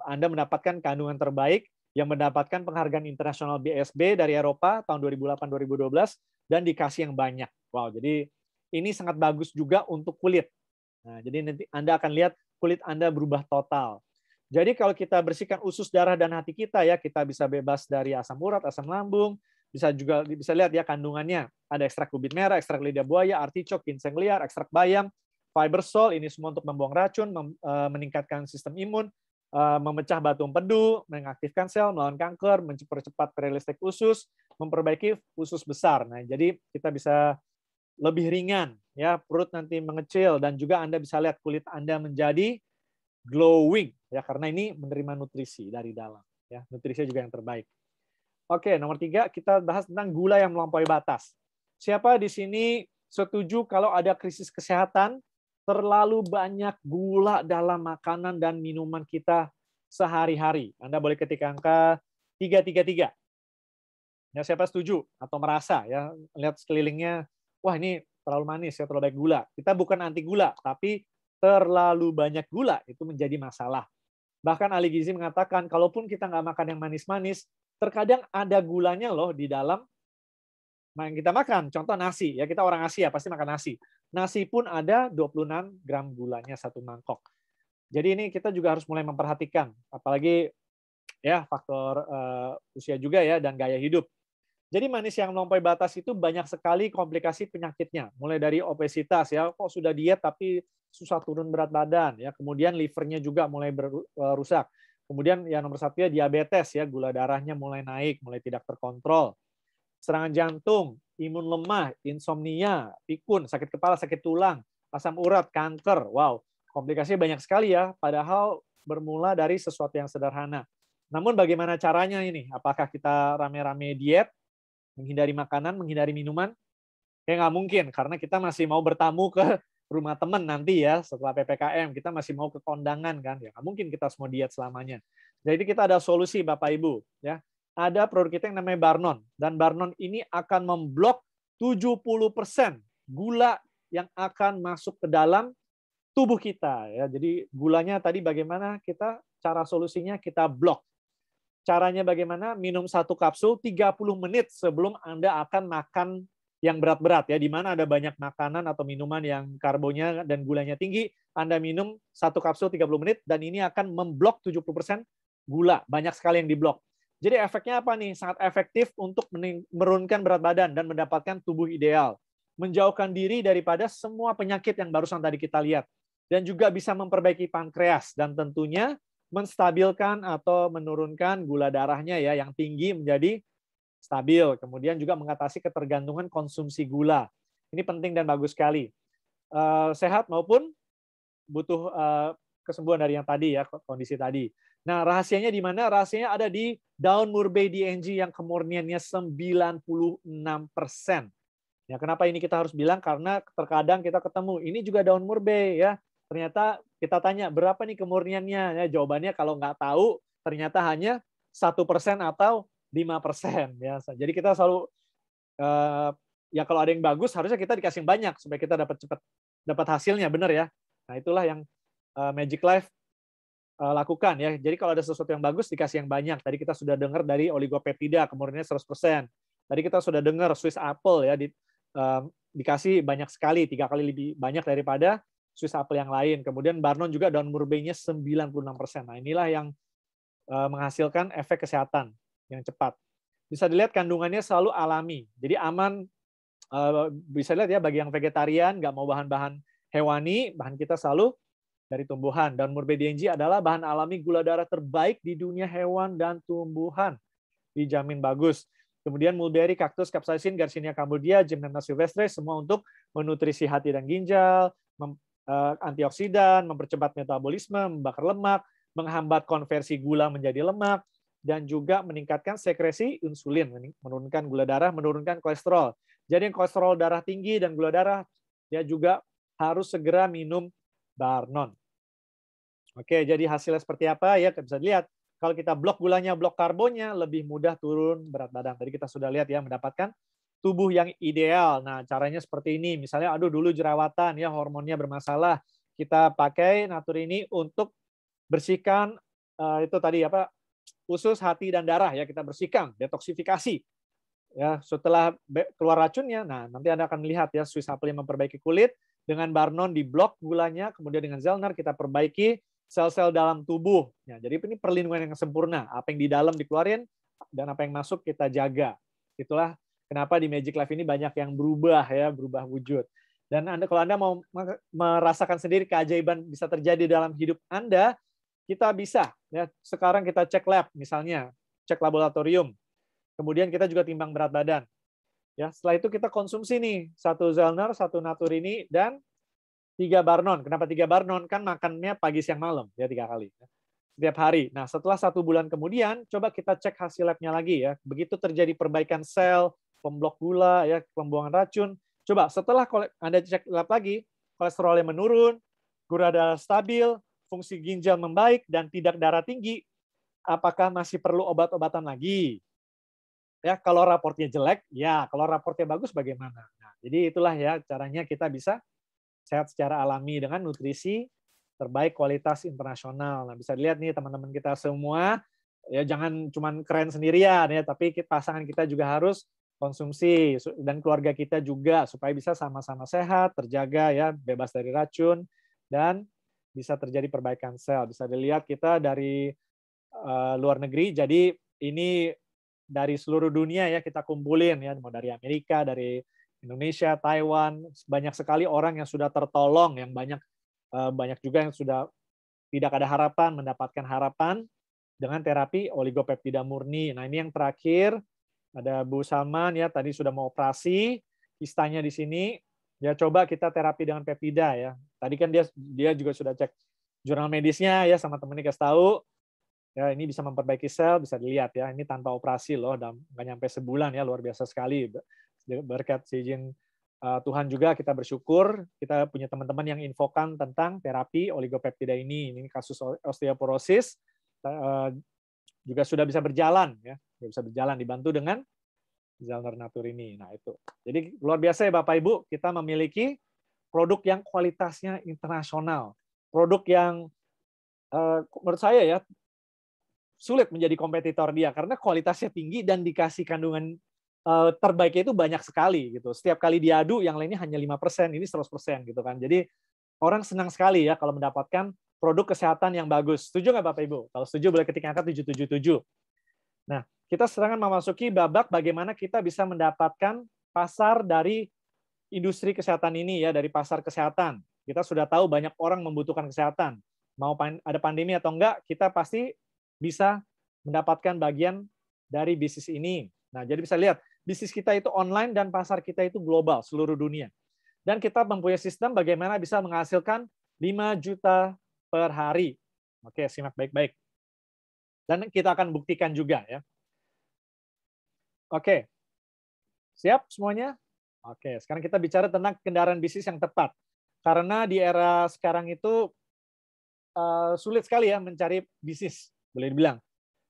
Anda mendapatkan kandungan terbaik yang mendapatkan penghargaan internasional BSB dari Eropa tahun 2008-2012 dan dikasih yang banyak. Wow, jadi ini sangat bagus juga untuk kulit. Nah, jadi nanti Anda akan lihat kulit Anda berubah total. Jadi kalau kita bersihkan usus, darah, dan hati kita ya, kita bisa bebas dari asam urat, asam lambung, bisa lihat ya kandungannya. Ada ekstrak kubit merah, ekstrak lidah buaya, artichok, ginseng liar, ekstrak bayam, fiber sol, ini semua untuk membuang racun, meningkatkan sistem imun, memecah batu empedu, mengaktifkan sel, melawan kanker, mempercepat peristaltik usus, memperbaiki usus besar. Nah, jadi kita bisa lebih ringan ya, perut nanti mengecil, dan juga Anda bisa lihat kulit Anda menjadi glowing ya, karena ini menerima nutrisi dari dalam ya, nutrisi juga yang terbaik. Oke, nomor 3 kita bahas tentang gula yang melampaui batas. Siapa di sini setuju kalau ada krisis kesehatan, terlalu banyak gula dalam makanan dan minuman kita sehari-hari? Anda boleh ketik angka 333. Ya, siapa setuju atau merasa ya, lihat sekelilingnya, wah ini terlalu manis ya, terlalu banyak gula. Kita bukan anti gula, tapi terlalu banyak gula itu menjadi masalah. Bahkan ahli gizi mengatakan, kalaupun kita nggak makan yang manis-manis, terkadang ada gulanya loh di dalam yang kita makan. Contoh nasi, ya kita orang Asia pasti makan nasi. Nasi pun ada 26 gram gulanya satu mangkok. Jadi ini kita juga harus mulai memperhatikan, apalagi ya faktor usia juga ya dan gaya hidup. Jadi manis yang melampaui batas itu banyak sekali komplikasi penyakitnya. Mulai dari obesitas ya, kok sudah diet tapi susah turun berat badan ya. Kemudian livernya juga mulai rusak. Kemudian yang nomor satu ya diabetes ya, gula darahnya mulai naik, mulai tidak terkontrol. Serangan jantung, imun lemah, insomnia, pikun, sakit kepala, sakit tulang, asam urat, kanker. Wow, komplikasinya banyak sekali ya, padahal bermula dari sesuatu yang sederhana. Namun bagaimana caranya ini? Apakah kita rame-rame diet, menghindari makanan, menghindari minuman? Kayak nggak mungkin, karena kita masih mau bertamu ke rumah teman nanti ya, setelah PPKM. Kita masih mau ke kondangan kan, ya nggak mungkin kita semua diet selamanya. Jadi kita ada solusi Bapak Ibu. Ya. Ada produk kita yang namanya Barnon. Dan Barnon ini akan memblok 70% gula yang akan masuk ke dalam tubuh kita. Ya. Jadi gulanya tadi bagaimana kita, cara solusinya kita blok. Caranya bagaimana? Minum 1 kapsul 30 menit sebelum Anda akan makan yang berat-berat ya, di mana ada banyak makanan atau minuman yang karbonya dan gulanya tinggi, Anda minum 1 kapsul 30 menit dan ini akan memblok 70% gula. Banyak sekali yang diblok. Jadi efeknya apa nih? Sangat efektif untuk menurunkan berat badan dan mendapatkan tubuh ideal. Menjauhkan diri daripada semua penyakit yang barusan tadi kita lihat. Dan juga bisa memperbaiki pankreas dan tentunya menstabilkan atau menurunkan gula darahnya ya yang tinggi menjadi stabil. Kemudian juga mengatasi ketergantungan konsumsi gula. Ini penting dan bagus sekali. Sehat maupun butuh kesembuhan dari yang tadi ya, kondisi tadi. Nah, rahasianya di mana? Rahasianya ada di daun murbe DNG yang kemurniannya 96%. Ya, kenapa ini kita harus bilang? Karena terkadang kita ketemu, ini juga daun murbe ya. Ternyata kita tanya, berapa nih kemurniannya? Ya, jawabannya kalau nggak tahu, ternyata hanya 1% atau 5%. Ya. Jadi kita selalu, ya kalau ada yang bagus, harusnya kita dikasih yang banyak, supaya kita dapat cepat dapat hasilnya, benar ya. Nah, itulah yang Magic Life lakukan ya. Jadi kalau ada sesuatu yang bagus dikasih yang banyak. Tadi kita sudah dengar dari oligopeptida kemurniannya 100%. Tadi kita sudah dengar Swiss apple ya dikasih banyak sekali, 3 kali lebih banyak daripada Swiss apple yang lain. Kemudian Barnon juga daun murbeinya 96%. Nah, inilah yang menghasilkan efek kesehatan yang cepat. Bisa dilihat kandungannya selalu alami. Jadi aman, bisa lihat ya bagi yang vegetarian, nggak mau bahan-bahan hewani, bahan kita selalu dari tumbuhan. Daun murbe DNG adalah bahan alami gula darah terbaik di dunia hewan dan tumbuhan. Dijamin bagus. Kemudian mulberry, kaktus, capsaicin, Garcinia cambodia, Gymnema sylvestre, semua untuk menutrisi hati dan ginjal, antioksidan, mempercepat metabolisme, membakar lemak, menghambat konversi gula menjadi lemak, dan juga meningkatkan sekresi insulin, menurunkan gula darah, menurunkan kolesterol. Jadi yang kolesterol darah tinggi dan gula darah, dia juga harus segera minum Barnon. Oke, jadi hasilnya seperti apa ya? Bisa dilihat. Kalau kita blok gulanya, blok karbonnya, lebih mudah turun berat badan. Tadi kita sudah lihat ya, mendapatkan tubuh yang ideal. Nah, caranya seperti ini. Misalnya, aduh dulu jerawatan ya, hormonnya bermasalah. Kita pakai Natur ini untuk bersihkan itu tadi apa? Usus, hati dan darah ya, kita bersihkan, detoksifikasi. Ya, setelah keluar racunnya, nah nanti Anda akan melihat ya Swiss apple yang memperbaiki kulit, dengan Barnon di blok gulanya, kemudian dengan Zelnar kita perbaiki sel-sel dalam tubuh. Ya, jadi ini perlindungan yang sempurna. Apa yang di dalam dikeluarin dan apa yang masuk kita jaga. Itulah kenapa di Magic Life ini banyak yang berubah ya, berubah wujud. Dan kalau Anda mau merasakan sendiri keajaiban bisa terjadi dalam hidup Anda, kita bisa ya. Sekarang kita cek lab misalnya, cek laboratorium. Kemudian kita juga timbang berat badan. Ya, setelah itu kita konsumsi nih 1 Zelnar, 1 Natur ini dan 3 Barnon. Kenapa 3 Barnon? Kan makannya pagi siang malam ya 3 kali setiap hari. Nah, setelah 1 bulan kemudian coba kita cek hasil labnya lagi ya. Begitu terjadi perbaikan sel, pemblok gula ya, pembuangan racun. Coba setelah Anda cek lab lagi, kolesterolnya menurun, gula darah stabil, fungsi ginjal membaik dan tidak darah tinggi. Apakah masih perlu obat-obatan lagi? Ya, kalau raportnya jelek, ya. Kalau raportnya bagus, bagaimana? Nah, Jadi itulah ya caranya kita bisa sehat secara alami dengan nutrisi terbaik kualitas internasional. Nah, bisa dilihat nih teman-teman kita semua, ya jangan cuman keren sendirian ya, tapi pasangan kita juga harus konsumsi dan keluarga kita juga supaya bisa sama-sama sehat, terjaga ya, bebas dari racun dan bisa terjadi perbaikan sel. Bisa dilihat kita dari luar negeri, jadi ini dari seluruh dunia ya kita kumpulin ya, mau dari Amerika, dari Indonesia, Taiwan, banyak sekali orang yang sudah tertolong, yang banyak juga yang sudah tidak ada harapan, mendapatkan harapan dengan terapi oligopeptida murni. Nah, ini yang terakhir, ada Bu Salman ya, tadi sudah mau operasi, kistanya di sini, ya coba kita terapi dengan peptida ya. Tadi kan dia juga sudah cek jurnal medisnya ya, sama temennya kasih tahu, ya ini bisa memperbaiki sel, bisa dilihat ya, ini tanpa operasi loh, dan nggak nyampe sebulan ya, luar biasa sekali. Berkat seizin Tuhan juga kita bersyukur, kita punya teman-teman yang infokan tentang terapi oligopeptida ini. Ini kasus osteoporosis juga sudah bisa berjalan ya, bisa berjalan dibantu dengan Zellner Natur ini. Nah itu. Jadi luar biasa ya Bapak Ibu, kita memiliki produk yang kualitasnya internasional, produk yang menurut saya ya sulit menjadi kompetitor dia karena kualitasnya tinggi dan dikasih kandungan terbaiknya itu banyak sekali gitu. Setiap kali diadu yang lainnya hanya 5%, ini 100% gitu kan. Jadi orang senang sekali ya kalau mendapatkan produk kesehatan yang bagus. Setuju nggak Bapak Ibu? Kalau setuju boleh ketik angka 777. Nah, kita sekarang memasuki babak bagaimana kita bisa mendapatkan pasar dari industri kesehatan ini ya, dari pasar kesehatan. Kita sudah tahu banyak orang membutuhkan kesehatan. Mau ada pandemi atau enggak, kita pasti bisa mendapatkan bagian dari bisnis ini. Nah, jadi bisa lihat, bisnis kita itu online dan pasar kita itu global, seluruh dunia. Dan kita mempunyai sistem bagaimana bisa menghasilkan 5 juta per hari. Oke, simak baik-baik. Dan kita akan buktikan juga ya. Oke, siap semuanya? Oke, sekarang kita bicara tentang kendaraan bisnis yang tepat. Karena di era sekarang itu sulit sekali ya mencari bisnis, boleh dibilang.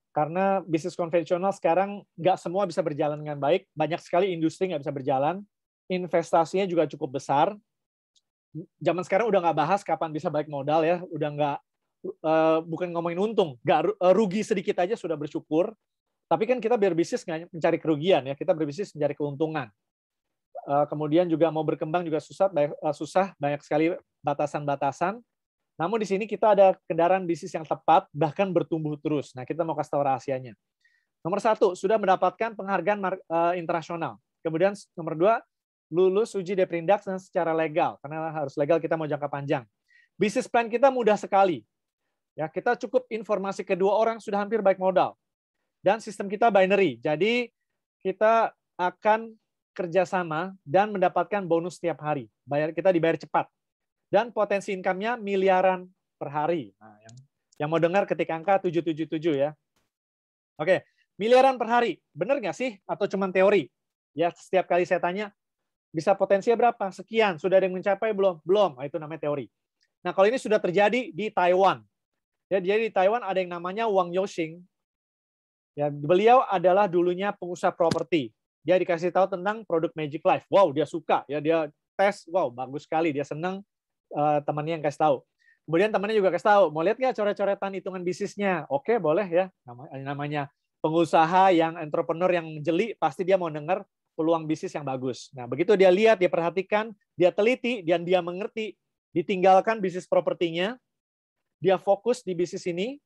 Karena bisnis konvensional sekarang nggak semua bisa berjalan dengan baik. Banyak sekali industri nggak bisa berjalan. Investasinya juga cukup besar. Zaman sekarang udah nggak bahas kapan bisa balik modal ya. Udah nggak, bukan ngomongin untung. Nggak, rugi sedikit aja sudah bersyukur. Tapi kan kita berbisnis nggak mencari kerugian ya. Kita berbisnis mencari keuntungan. Kemudian juga mau berkembang juga susah. Banyak sekali batasan-batasan. Namun di sini kita ada kendaraan bisnis yang tepat, bahkan bertumbuh terus. Nah, kita mau kasih tahu rahasianya. Nomor 1, sudah mendapatkan penghargaan internasional. Kemudian nomor 2, lulus uji Deprindax secara legal. Karena harus legal, kita mau jangka panjang. Bisnis plan kita mudah sekali. Ya, kita cukup informasi kedua orang sudah hampir baik modal. Dan sistem kita binary. Jadi kita akan kerjasama dan mendapatkan bonus setiap hari. Kita dibayar cepat. Dan potensi income-nya miliaran per hari. Nah, yang mau dengar ketik angka 777 ya. Oke, miliaran per hari. Benar nggak sih? Atau cuma teori? Ya, setiap kali saya tanya, bisa potensinya berapa? Sekian. Sudah ada yang mencapai belum? Belum. Nah, itu namanya teori. Nah, kalau ini sudah terjadi di Taiwan. Ya, jadi di Taiwan ada yang namanya Wang Yoxing. Ya, beliau adalah dulunya pengusaha properti. Dia dikasih tahu tentang produk Magic Life. Wow, dia suka. Ya, dia tes. Wow, bagus sekali. Dia senang. Temannya yang kasih tahu. Kemudian temannya juga kasih tahu, mau lihat nggak coret-coretan hitungan bisnisnya? Oke, boleh ya. Namanya pengusaha yang entrepreneur yang jeli, pasti dia mau dengar peluang bisnis yang bagus. Nah, begitu dia lihat, dia perhatikan, dia teliti, dan dia mengerti, ditinggalkan bisnis propertinya, dia fokus di bisnis ini,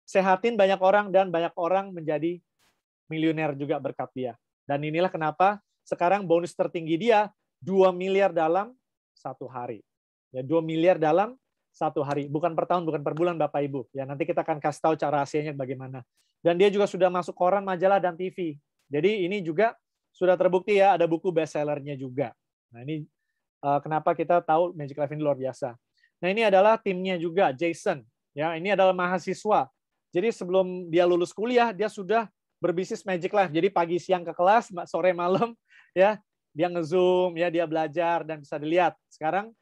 sehatin banyak orang, dan banyak orang menjadi miliuner juga berkat dia. Dan inilah kenapa sekarang bonus tertinggi dia 2 miliar dalam 1 hari. Ya, 2 miliar dalam 1 hari. Bukan per tahun, bukan per bulan Bapak Ibu. Ya, nanti kita akan kasih tahu cara rahasianya bagaimana. Dan dia juga sudah masuk koran, majalah, dan TV. Jadi ini juga sudah terbukti ya, ada buku bestsellernya juga. Nah, ini kenapa kita tahu Magic Life ini luar biasa. Nah, ini adalah timnya juga, Jason. Ya, ini adalah mahasiswa. Jadi sebelum dia lulus kuliah, dia sudah berbisnis Magic Life. Jadi pagi siang ke kelas, sore malam, ya dia nge-zoom, ya dia belajar, dan bisa dilihat. Sekarang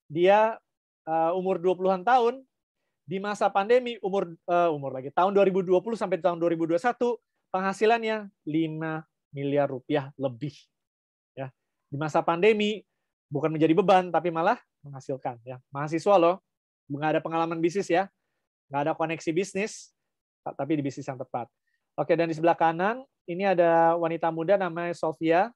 dia umur 20-an tahun, di masa pandemi umur lagi tahun 2020 sampai tahun 2021 penghasilannya 5 miliar rupiah lebih. Ya. di masa pandemi bukan menjadi beban, tapi malah menghasilkan. Ya. Mahasiswa loh, nggak ada pengalaman bisnis ya, nggak ada koneksi bisnis, tapi di bisnis yang tepat. Oke, dan di sebelah kanan, ini ada wanita muda namanya Sofia.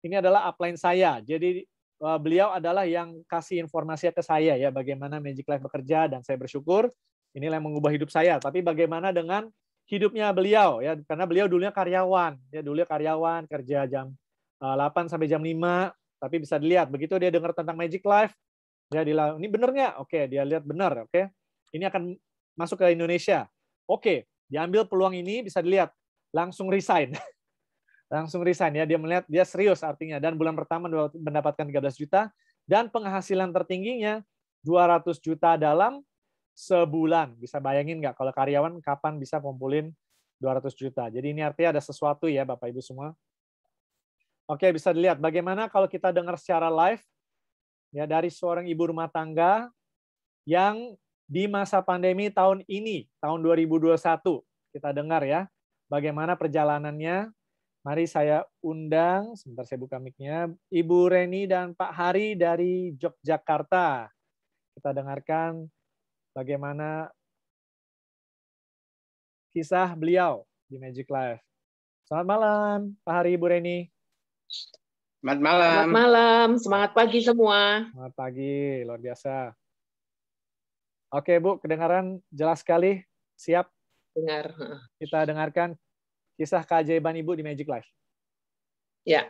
Ini adalah upline saya. Jadi beliau adalah yang kasih informasi ke saya ya, bagaimana Magic Life bekerja, dan saya bersyukur inilah yang mengubah hidup saya. Tapi bagaimana dengan hidupnya beliau ya, karena beliau dulunya karyawan. Ya, dulunya karyawan, kerja jam 8 sampai jam 5, tapi bisa dilihat begitu dia dengar tentang Magic Life, dia bilang, ini bener nggak? Oke, dia lihat benar. Oke, ini akan masuk ke Indonesia. Oke, diambil peluang ini, bisa dilihat langsung resign. Langsung resign ya, dia melihat dia serius artinya, dan bulan pertama mendapatkan 13 juta dan penghasilan tertingginya 200 juta dalam sebulan. Bisa bayangin nggak kalau karyawan kapan bisa kumpulin 200 juta. Jadi ini artinya ada sesuatu ya Bapak Ibu semua. Oke, bisa dilihat bagaimana kalau kita dengar secara live ya dari seorang ibu rumah tangga yang di masa pandemi tahun ini, tahun 2021. Kita dengar ya bagaimana perjalanannya. Mari saya undang, sebentar saya buka mic-nya, Ibu Reni dan Pak Hari dari Yogyakarta. Kita dengarkan bagaimana kisah beliau di Magic Life. Selamat malam, Pak Hari, Ibu Reni. Selamat malam. Selamat malam, semangat pagi semua. Selamat pagi, luar biasa. Oke Bu, kedengaran jelas sekali, siap? Dengar. Kita dengarkan kisah keajaiban Ibu di Magic Life. Ya,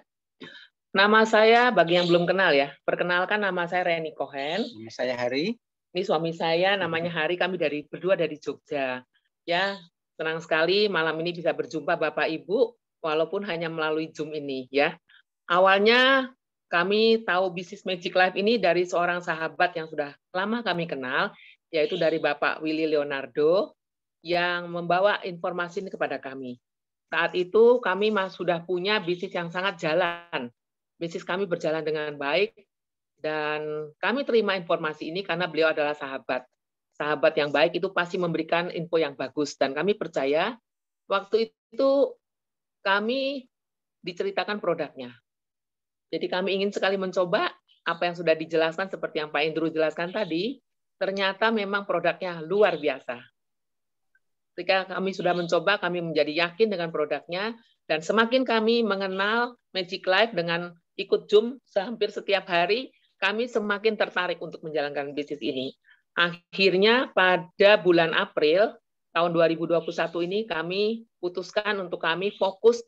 nama saya bagi yang belum kenal ya, perkenalkan nama saya Reni Cohen. Nama saya Hari. Ini suami saya, namanya Hari, kami berdua dari Jogja. Ya, senang sekali malam ini bisa berjumpa Bapak Ibu, walaupun hanya melalui Zoom ini ya. Awalnya kami tahu bisnis Magic Life ini dari seorang sahabat yang sudah lama kami kenal, yaitu dari Bapak Willy Leonardo, yang membawa informasi ini kepada kami. Saat itu kami sudah punya bisnis yang sangat jalan. Bisnis kami berjalan dengan baik, dan kami terima informasi ini karena beliau adalah sahabat. Sahabat yang baik itu pasti memberikan info yang bagus, dan kami percaya waktu itu kami diceritakan produknya. Jadi kami ingin sekali mencoba apa yang sudah dijelaskan seperti yang Pak Indro jelaskan tadi, ternyata memang produknya luar biasa. Ketika kami sudah mencoba, kami menjadi yakin dengan produknya, dan semakin kami mengenal Magic Life dengan ikut Zoom hampir setiap hari, kami semakin tertarik untuk menjalankan bisnis ini. Akhirnya pada bulan April tahun 2021 ini kami putuskan untuk kami fokus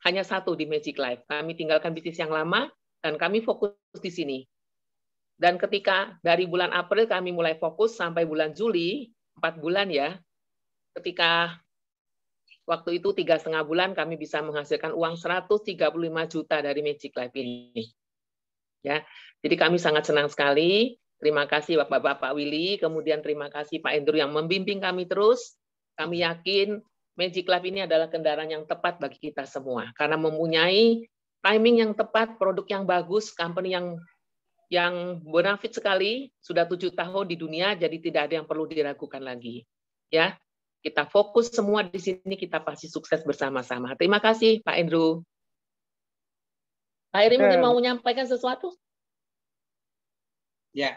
hanya satu di Magic Life. Kami tinggalkan bisnis yang lama dan kami fokus di sini. Dan ketika dari bulan April kami mulai fokus sampai bulan Juli, 4 bulan ya, ketika waktu itu 3,5 bulan kami bisa menghasilkan uang 135 juta dari Magic Life ini. Ya, jadi kami sangat senang sekali. Terima kasih Bapak Willy, kemudian terima kasih Pak Endro yang membimbing kami terus. Kami yakin Magic Life ini adalah kendaraan yang tepat bagi kita semua karena mempunyai timing yang tepat, produk yang bagus, company yang bonafit sekali, sudah 7 tahun di dunia, jadi tidak ada yang perlu diragukan lagi. Ya, kita fokus semua di sini, kita pasti sukses bersama-sama. Terima kasih Pak Andrew. Pak Eri mungkin mau menyampaikan sesuatu? Ya,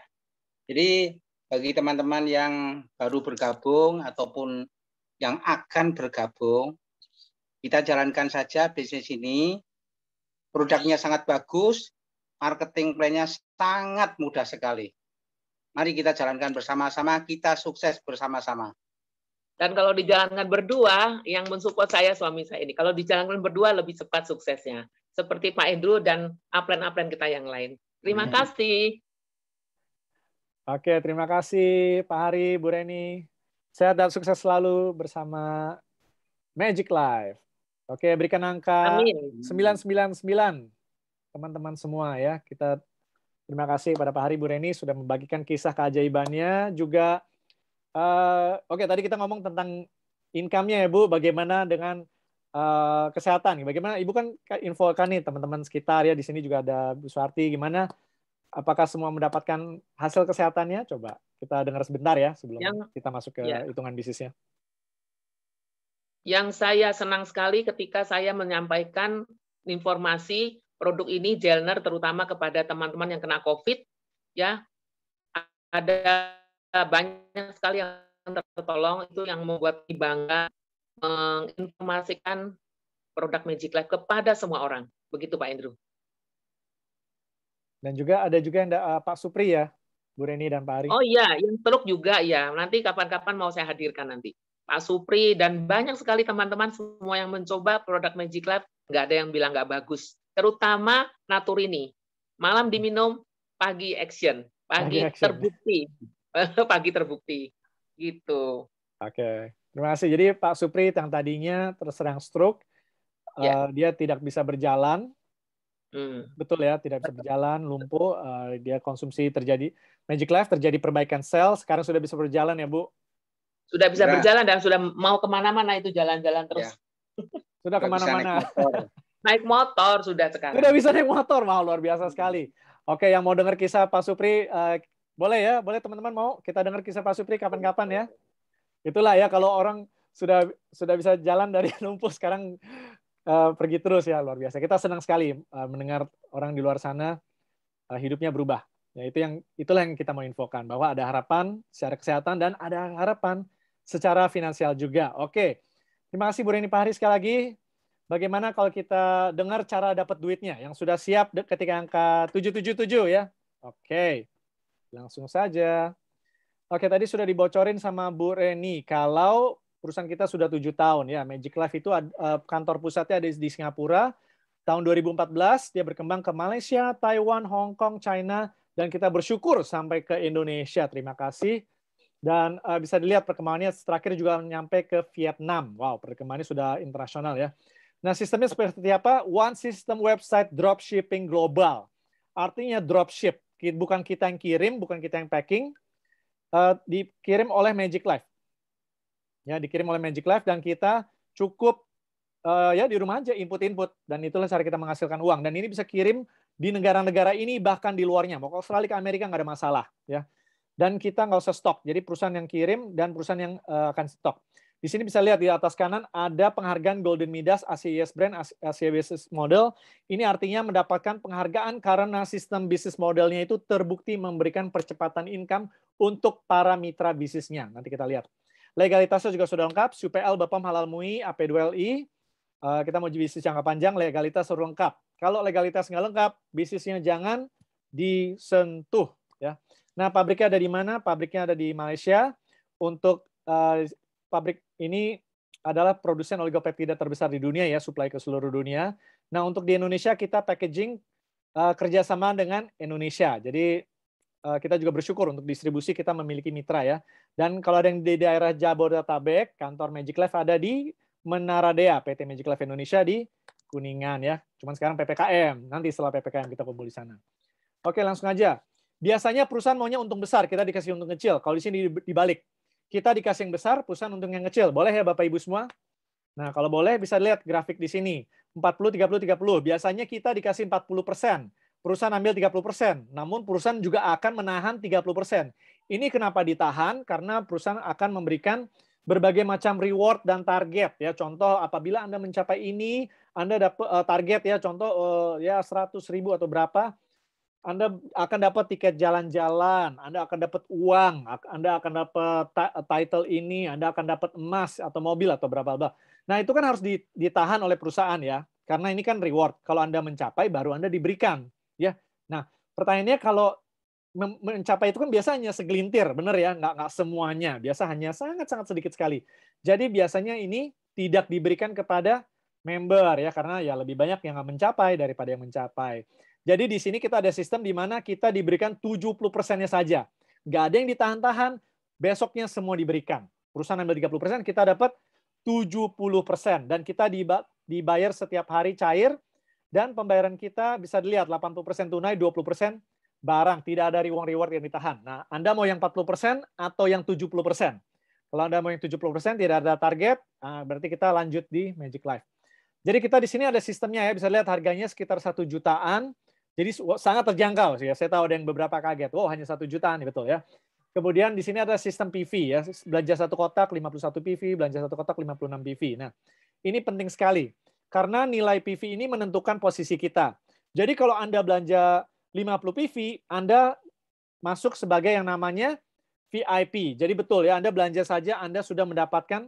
jadi bagi teman-teman yang baru bergabung ataupun yang akan bergabung, kita jalankan saja bisnis ini. Produknya sangat bagus, marketing plan-nya sangat mudah sekali. Mari kita jalankan bersama-sama, kita sukses bersama-sama. Dan kalau dijalankan berdua, yang mensupport saya suami saya ini, kalau dijalankan berdua lebih cepat suksesnya. Seperti Pak Andrew dan upline-upline kita yang lain. Terima kasih. Oke, terima kasih Pak Hari, Bu Reni. Sehat dan sukses selalu bersama Magic Life. Oke, berikan angka Amin. 999. Teman-teman semua ya, kita terima kasih pada Pak Hari, Bu Reni sudah membagikan kisah keajaibannya juga. Oke, tadi kita ngomong tentang income-nya ya Bu, bagaimana dengan kesehatan. Bagaimana Ibu kan infokan nih teman-teman sekitar ya, di sini juga ada Bu Suwarti, gimana? Apakah semua mendapatkan hasil kesehatannya? Coba kita dengar sebentar ya sebelum kita masuk ke hitungan bisnisnya. Yang saya senang sekali ketika saya menyampaikan informasi produk ini Gelner terutama kepada teman-teman yang kena COVID, ya ada banyak sekali yang tertolong, itu yang membuat bangga menginformasikan produk Magic Life kepada semua orang. Begitu Pak Andrew. Dan juga ada juga yang Pak Supri ya, Bu Reni dan Pak Ari. Oh iya, yang stroke juga ya. Nanti kapan-kapan mau saya hadirkan nanti. Pak Supri dan banyak sekali teman-teman semua yang mencoba produk Magic Life, nggak ada yang bilang nggak bagus. Terutama Naturini. Malam diminum, pagi action. Pagi terbukti. Pagi terbukti. Gitu. Oke. Terima kasih. Jadi Pak Supri yang tadinya terserang stroke, dia tidak bisa berjalan. Betul ya, tidak bisa berjalan, lumpuh, dia konsumsi terjadi Magic Life, terjadi perbaikan sel, sekarang sudah bisa berjalan ya Bu? Sudah bisa berjalan dan sudah mau kemana-mana itu jalan-jalan terus. Ya. Sudah kemana-mana. Naik motor sudah sekarang. Sudah bisa naik motor, wow luar biasa sekali. Oke, yang mau dengar kisah Pak Supri, boleh ya, boleh teman-teman mau kita dengar kisah Pak Supri kapan-kapan ya. Itulah ya kalau orang sudah bisa jalan dari lumpuh sekarang pergi terus ya, luar biasa. Kita senang sekali mendengar orang di luar sana hidupnya berubah. Ya, itulah yang kita mau infokan, bahwa ada harapan secara kesehatan dan ada harapan secara finansial juga. Oke, terima kasih Bu Reni, Pak Hari sekali lagi. Bagaimana kalau kita dengar cara dapat duitnya yang sudah siap ketika angka 777 ya? Oke, langsung saja. Oke, tadi sudah dibocorin sama Bu Reni kalau perusahaan kita sudah 7 tahun ya. Magic Life itu kantor pusatnya ada di Singapura. Tahun 2014 dia berkembang ke Malaysia, Taiwan, Hong Kong, China, dan kita bersyukur sampai ke Indonesia. Terima kasih. Dan bisa dilihat perkembangannya terakhir juga nyampe ke Vietnam. Wow, perkembangannya sudah internasional ya. Nah, sistemnya seperti apa? One System Website Dropshipping Global. Artinya dropship, bukan kita yang kirim, bukan kita yang packing, dikirim oleh Magic Life. Ya, dikirim oleh Magic Life dan kita cukup ya di rumah aja input-input, dan itulah cara kita menghasilkan uang. Dan ini bisa kirim di negara-negara ini, bahkan di luarnya. Mau ke Australia, ke Amerika nggak ada masalah ya. Dan kita nggak usah stok. Jadi perusahaan yang kirim dan perusahaan yang akan stok. Di sini bisa lihat di atas kanan ada penghargaan Golden Midas Asia Yes Brand, Asia Business Model. Ini artinya mendapatkan penghargaan karena sistem bisnis modelnya itu terbukti memberikan percepatan income untuk para mitra bisnisnya. Nanti kita lihat. Legalitasnya juga sudah lengkap, SUPL, BPOM, Halal MUI, AP2LI. Kita mau bisnis jangka panjang, legalitas sudah lengkap. Kalau legalitas nggak lengkap, bisnisnya jangan disentuh. Ya. Nah, pabriknya ada di mana? Pabriknya ada di Malaysia. Untuk pabrik ini adalah produsen oligopeptida terbesar di dunia ya, supply ke seluruh dunia. Nah, untuk di Indonesia kita packaging kerjasama dengan Indonesia. Jadi kita juga bersyukur untuk distribusi kita memiliki mitra ya. Dan kalau ada yang di daerah Jabodetabek, kantor Magic Life ada di Menara Dea, PT Magic Life Indonesia di Kuningan ya. Cuman sekarang PPKM, nanti setelah PPKM kita kumpul di sana. Oke, langsung aja. Biasanya perusahaan maunya untung besar, kita dikasih untung kecil. Kalau di sini dibalik. Kita dikasih yang besar, perusahaan untung yang kecil. Boleh ya Bapak Ibu semua? Nah, kalau boleh bisa lihat grafik di sini. 40, 30, 30. Biasanya kita dikasih 40%. Perusahaan ambil 30%. Namun perusahaan juga akan menahan 30%. Ini kenapa ditahan? Karena perusahaan akan memberikan berbagai macam reward dan target ya. Contoh apabila Anda mencapai ini, Anda dapat target ya, contoh ya 100.000 atau berapa, Anda akan dapat tiket jalan-jalan, Anda akan dapat uang, Anda akan dapat title ini, Anda akan dapat emas atau mobil atau berapa-berapa. Nah, itu kan harus ditahan oleh perusahaan ya. Karena ini kan reward. Kalau Anda mencapai baru Anda diberikan ya. Nah, pertanyaannya kalau mencapai itu kan biasanya segelintir, benar ya, nggak semuanya, biasa hanya sangat-sangat sedikit sekali. Jadi biasanya ini tidak diberikan kepada member ya, karena ya lebih banyak yang nggak mencapai daripada yang mencapai. Jadi di sini kita ada sistem di mana kita diberikan 70%-nya saja. Nggak ada yang ditahan-tahan, besoknya semua diberikan. Perusahaan ambil 30%, kita dapat 70%. Dan kita dibayar setiap hari cair, dan pembayaran kita bisa dilihat 80% tunai, 20% barang, tidak ada reward yang ditahan. Nah, Anda mau yang 40% atau yang 70%? Kalau Anda mau yang 70%, tidak ada target, berarti kita lanjut di Magic Life. Jadi kita di sini ada sistemnya ya, bisa lihat harganya sekitar 1 jutaan, jadi sangat terjangkau sih ya. Saya tahu ada yang beberapa kaget, wow hanya 1 jutaan, betul ya. Kemudian di sini ada sistem PV ya, belanja 1 kotak 51 PV, belanja 1 kotak 56 PV. Nah, ini penting sekali, karena nilai PV ini menentukan posisi kita. Jadi kalau Anda belanja 50 PV, Anda masuk sebagai yang namanya VIP. Jadi betul ya, Anda belanja saja, Anda sudah mendapatkan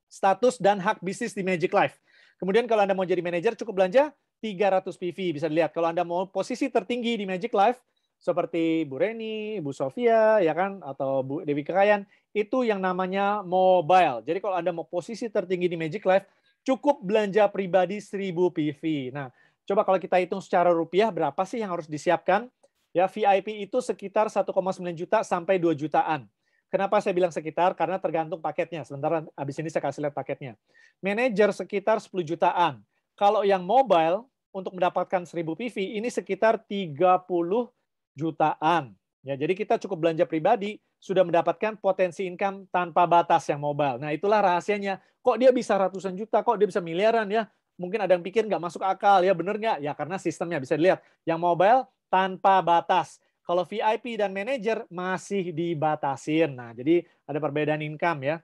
status dan hak bisnis di Magic Life. Kemudian kalau Anda mau jadi manajer, cukup belanja 300 PV. Bisa dilihat, kalau Anda mau posisi tertinggi di Magic Life, seperti Bu Reni, Bu Sofia, ya kan, atau Bu Dewi Kekayan, itu yang namanya mobile. Jadi kalau Anda mau posisi tertinggi di Magic Life, cukup belanja pribadi 1000 PV. Nah, coba kalau kita hitung secara rupiah, berapa sih yang harus disiapkan? Ya, VIP itu sekitar 1,9 juta sampai 2 jutaan. Kenapa saya bilang sekitar? Karena tergantung paketnya. Sebentar, habis ini saya kasih lihat paketnya. Manajer sekitar 10 jutaan. Kalau yang mobile, untuk mendapatkan 1000 PV, ini sekitar 30 jutaan. Ya, jadi kita cukup belanja pribadi, sudah mendapatkan potensi income tanpa batas yang mobile. Nah, itulah rahasianya. Kok dia bisa ratusan juta, kok dia bisa miliaran ya? Mungkin ada yang pikir nggak masuk akal, ya bener nggak? Ya karena sistemnya bisa dilihat. Yang mobile tanpa batas. Kalau VIP dan manajer masih dibatasin. Nah, jadi ada perbedaan income ya.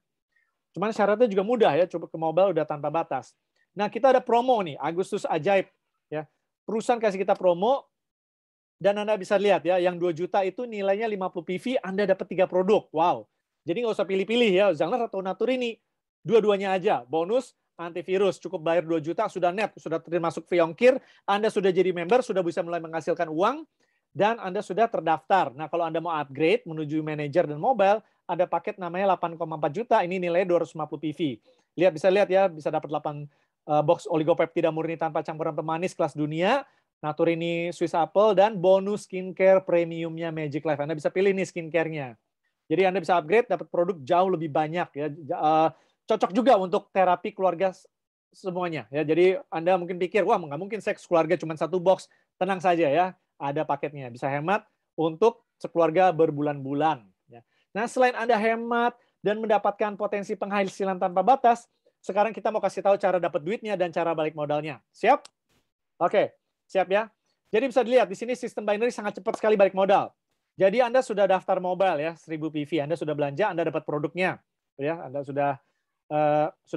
Cuman syaratnya juga mudah ya, coba ke mobile udah tanpa batas. Nah, kita ada promo nih, Agustus Ajaib ya. Perusahaan kasih kita promo dan Anda bisa lihat ya, yang 2 juta itu nilainya 50 PV, Anda dapat 3 produk. Wow. Jadi nggak usah pilih-pilih ya, Zangler atau Naturini. Dua-duanya aja, bonus antivirus, cukup bayar 2 juta, sudah net, sudah termasuk fee ongkir, Anda sudah jadi member, sudah bisa mulai menghasilkan uang, dan Anda sudah terdaftar. Nah, kalau Anda mau upgrade menuju manajer dan mobile, ada paket namanya 8,4 juta, ini nilainya 250 PV. Bisa lihat ya, bisa dapat 8 box oligopeptida murni tanpa campuran pemanis kelas dunia, Naturini Swiss Apple, dan bonus skincare premiumnya Magic Life. Anda bisa pilih nih skincare-nya. Jadi Anda bisa upgrade, dapat produk jauh lebih banyak ya. Cocok juga untuk terapi keluarga semuanya ya. Jadi Anda mungkin pikir, wah nggak mungkin seks keluarga cuma 1 box. Tenang saja ya, ada paketnya. Bisa hemat untuk sekeluarga berbulan-bulan. Ya. Nah, selain Anda hemat dan mendapatkan potensi penghasilan tanpa batas, sekarang kita mau kasih tahu cara dapat duitnya dan cara balik modalnya. Siap? Oke, siap ya. Jadi bisa dilihat di sini sistem binary sangat cepat sekali balik modal. Jadi Anda sudah daftar mobile ya, 1000 PV. Anda sudah belanja, Anda dapat produknya. Ya, Anda sudah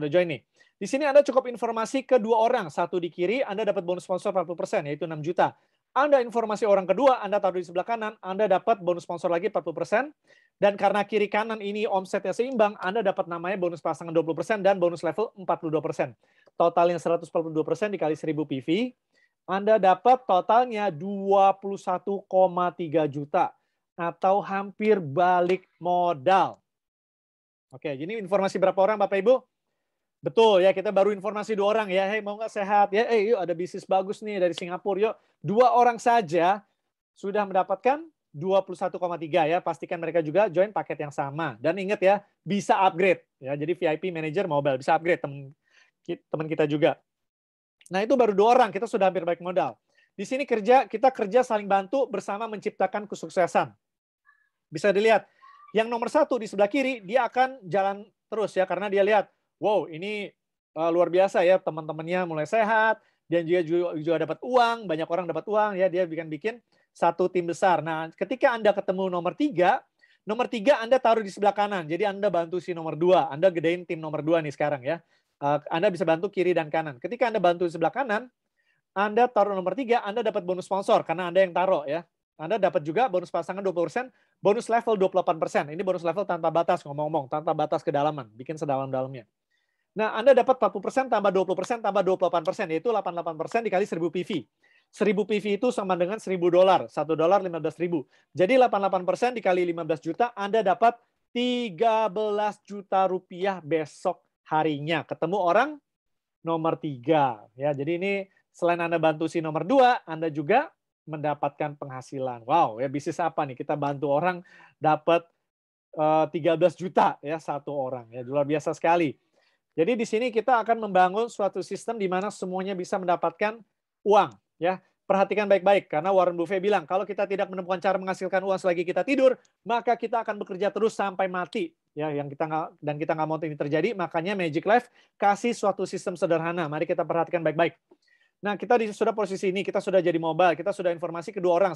join nih. Di sini Anda cukup informasi ke 2 orang. Satu di kiri, Anda dapat bonus sponsor 40%, yaitu 6 juta. Anda informasi orang kedua, Anda taruh di sebelah kanan, Anda dapat bonus sponsor lagi 40%. Dan karena kiri kanan ini omsetnya seimbang, Anda dapat namanya bonus pasangan 20% dan bonus level 42%. Totalnya 142% dikali 1000 PV. Anda dapat totalnya 21,3 juta. Atau hampir balik modal. Oke, ini informasi berapa orang Bapak Ibu? Betul ya, kita baru informasi 2 orang ya. Hey, mau nggak sehat ya? Yuk ada bisnis bagus nih dari Singapura. Yuk, 2 orang saja sudah mendapatkan 21,3 ya. Pastikan mereka juga join paket yang sama. Dan ingat ya, bisa upgrade ya. Jadi VIP manager mobile bisa upgrade teman kita juga. Nah, itu baru 2 orang, kita sudah hampir balik modal. Di sini kita kerja saling bantu bersama menciptakan kesuksesan. Bisa dilihat, yang nomor 1 di sebelah kiri, dia akan jalan terus ya, karena dia lihat, wow ini luar biasa ya, teman-temannya mulai sehat, dan juga dapat uang, banyak orang dapat uang ya, dia bikin satu tim besar. Nah, ketika Anda ketemu nomor 3 Anda taruh di sebelah kanan, jadi Anda bantu si nomor 2, Anda gedein tim nomor 2 nih sekarang ya. Anda bisa bantu kiri dan kanan. Ketika Anda bantu di sebelah kanan, Anda taruh nomor 3, Anda dapat bonus sponsor, karena Anda yang taruh ya. Anda dapat juga bonus pasangan 20%, bonus level 28%. Ini bonus level tanpa batas, ngomong-ngomong, tanpa batas kedalaman, bikin sedalam-dalamnya. Nah, Anda dapat 40% tambah 20% tambah 28%, yaitu 88% dikali 1000 PV. 1000 PV itu sama dengan $1.000, $1 15.000. Jadi 88% dikali 15 juta, Anda dapat 13 juta rupiah besok harinya. Ketemu orang nomor 3. Ya, jadi ini selain Anda bantu si nomor 2, Anda juga mendapatkan penghasilan. Wow, ya bisnis apa nih? Kita bantu orang dapat 13 juta ya satu orang. Ya luar biasa sekali. Jadi di sini kita akan membangun suatu sistem di mana semuanya bisa mendapatkan uang ya. Perhatikan baik-baik karena Warren Buffett bilang kalau kita tidak menemukan cara menghasilkan uang selagi kita tidur, maka kita akan bekerja terus sampai mati. Ya, kita nggak mau ini terjadi, makanya Magic Life kasih suatu sistem sederhana. Mari kita perhatikan baik-baik. Nah, kita sudah posisi ini, kita sudah jadi mobile, kita sudah informasi ke 2 orang,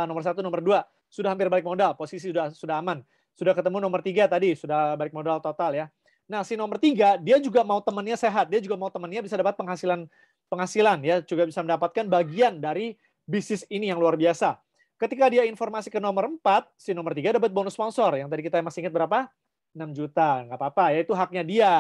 nomor 1, nomor 2, sudah hampir balik modal, posisi sudah aman. Sudah ketemu nomor 3 tadi, sudah balik modal total ya. Nah, si nomor 3, dia juga mau temannya sehat, dia juga mau temannya bisa dapat penghasilan penghasilan ya, juga bisa mendapatkan bagian dari bisnis ini yang luar biasa. Ketika dia informasi ke nomor 4, si nomor 3 dapat bonus sponsor. Yang tadi kita masih ingat berapa? 6 juta, nggak apa-apa ya, itu haknya dia.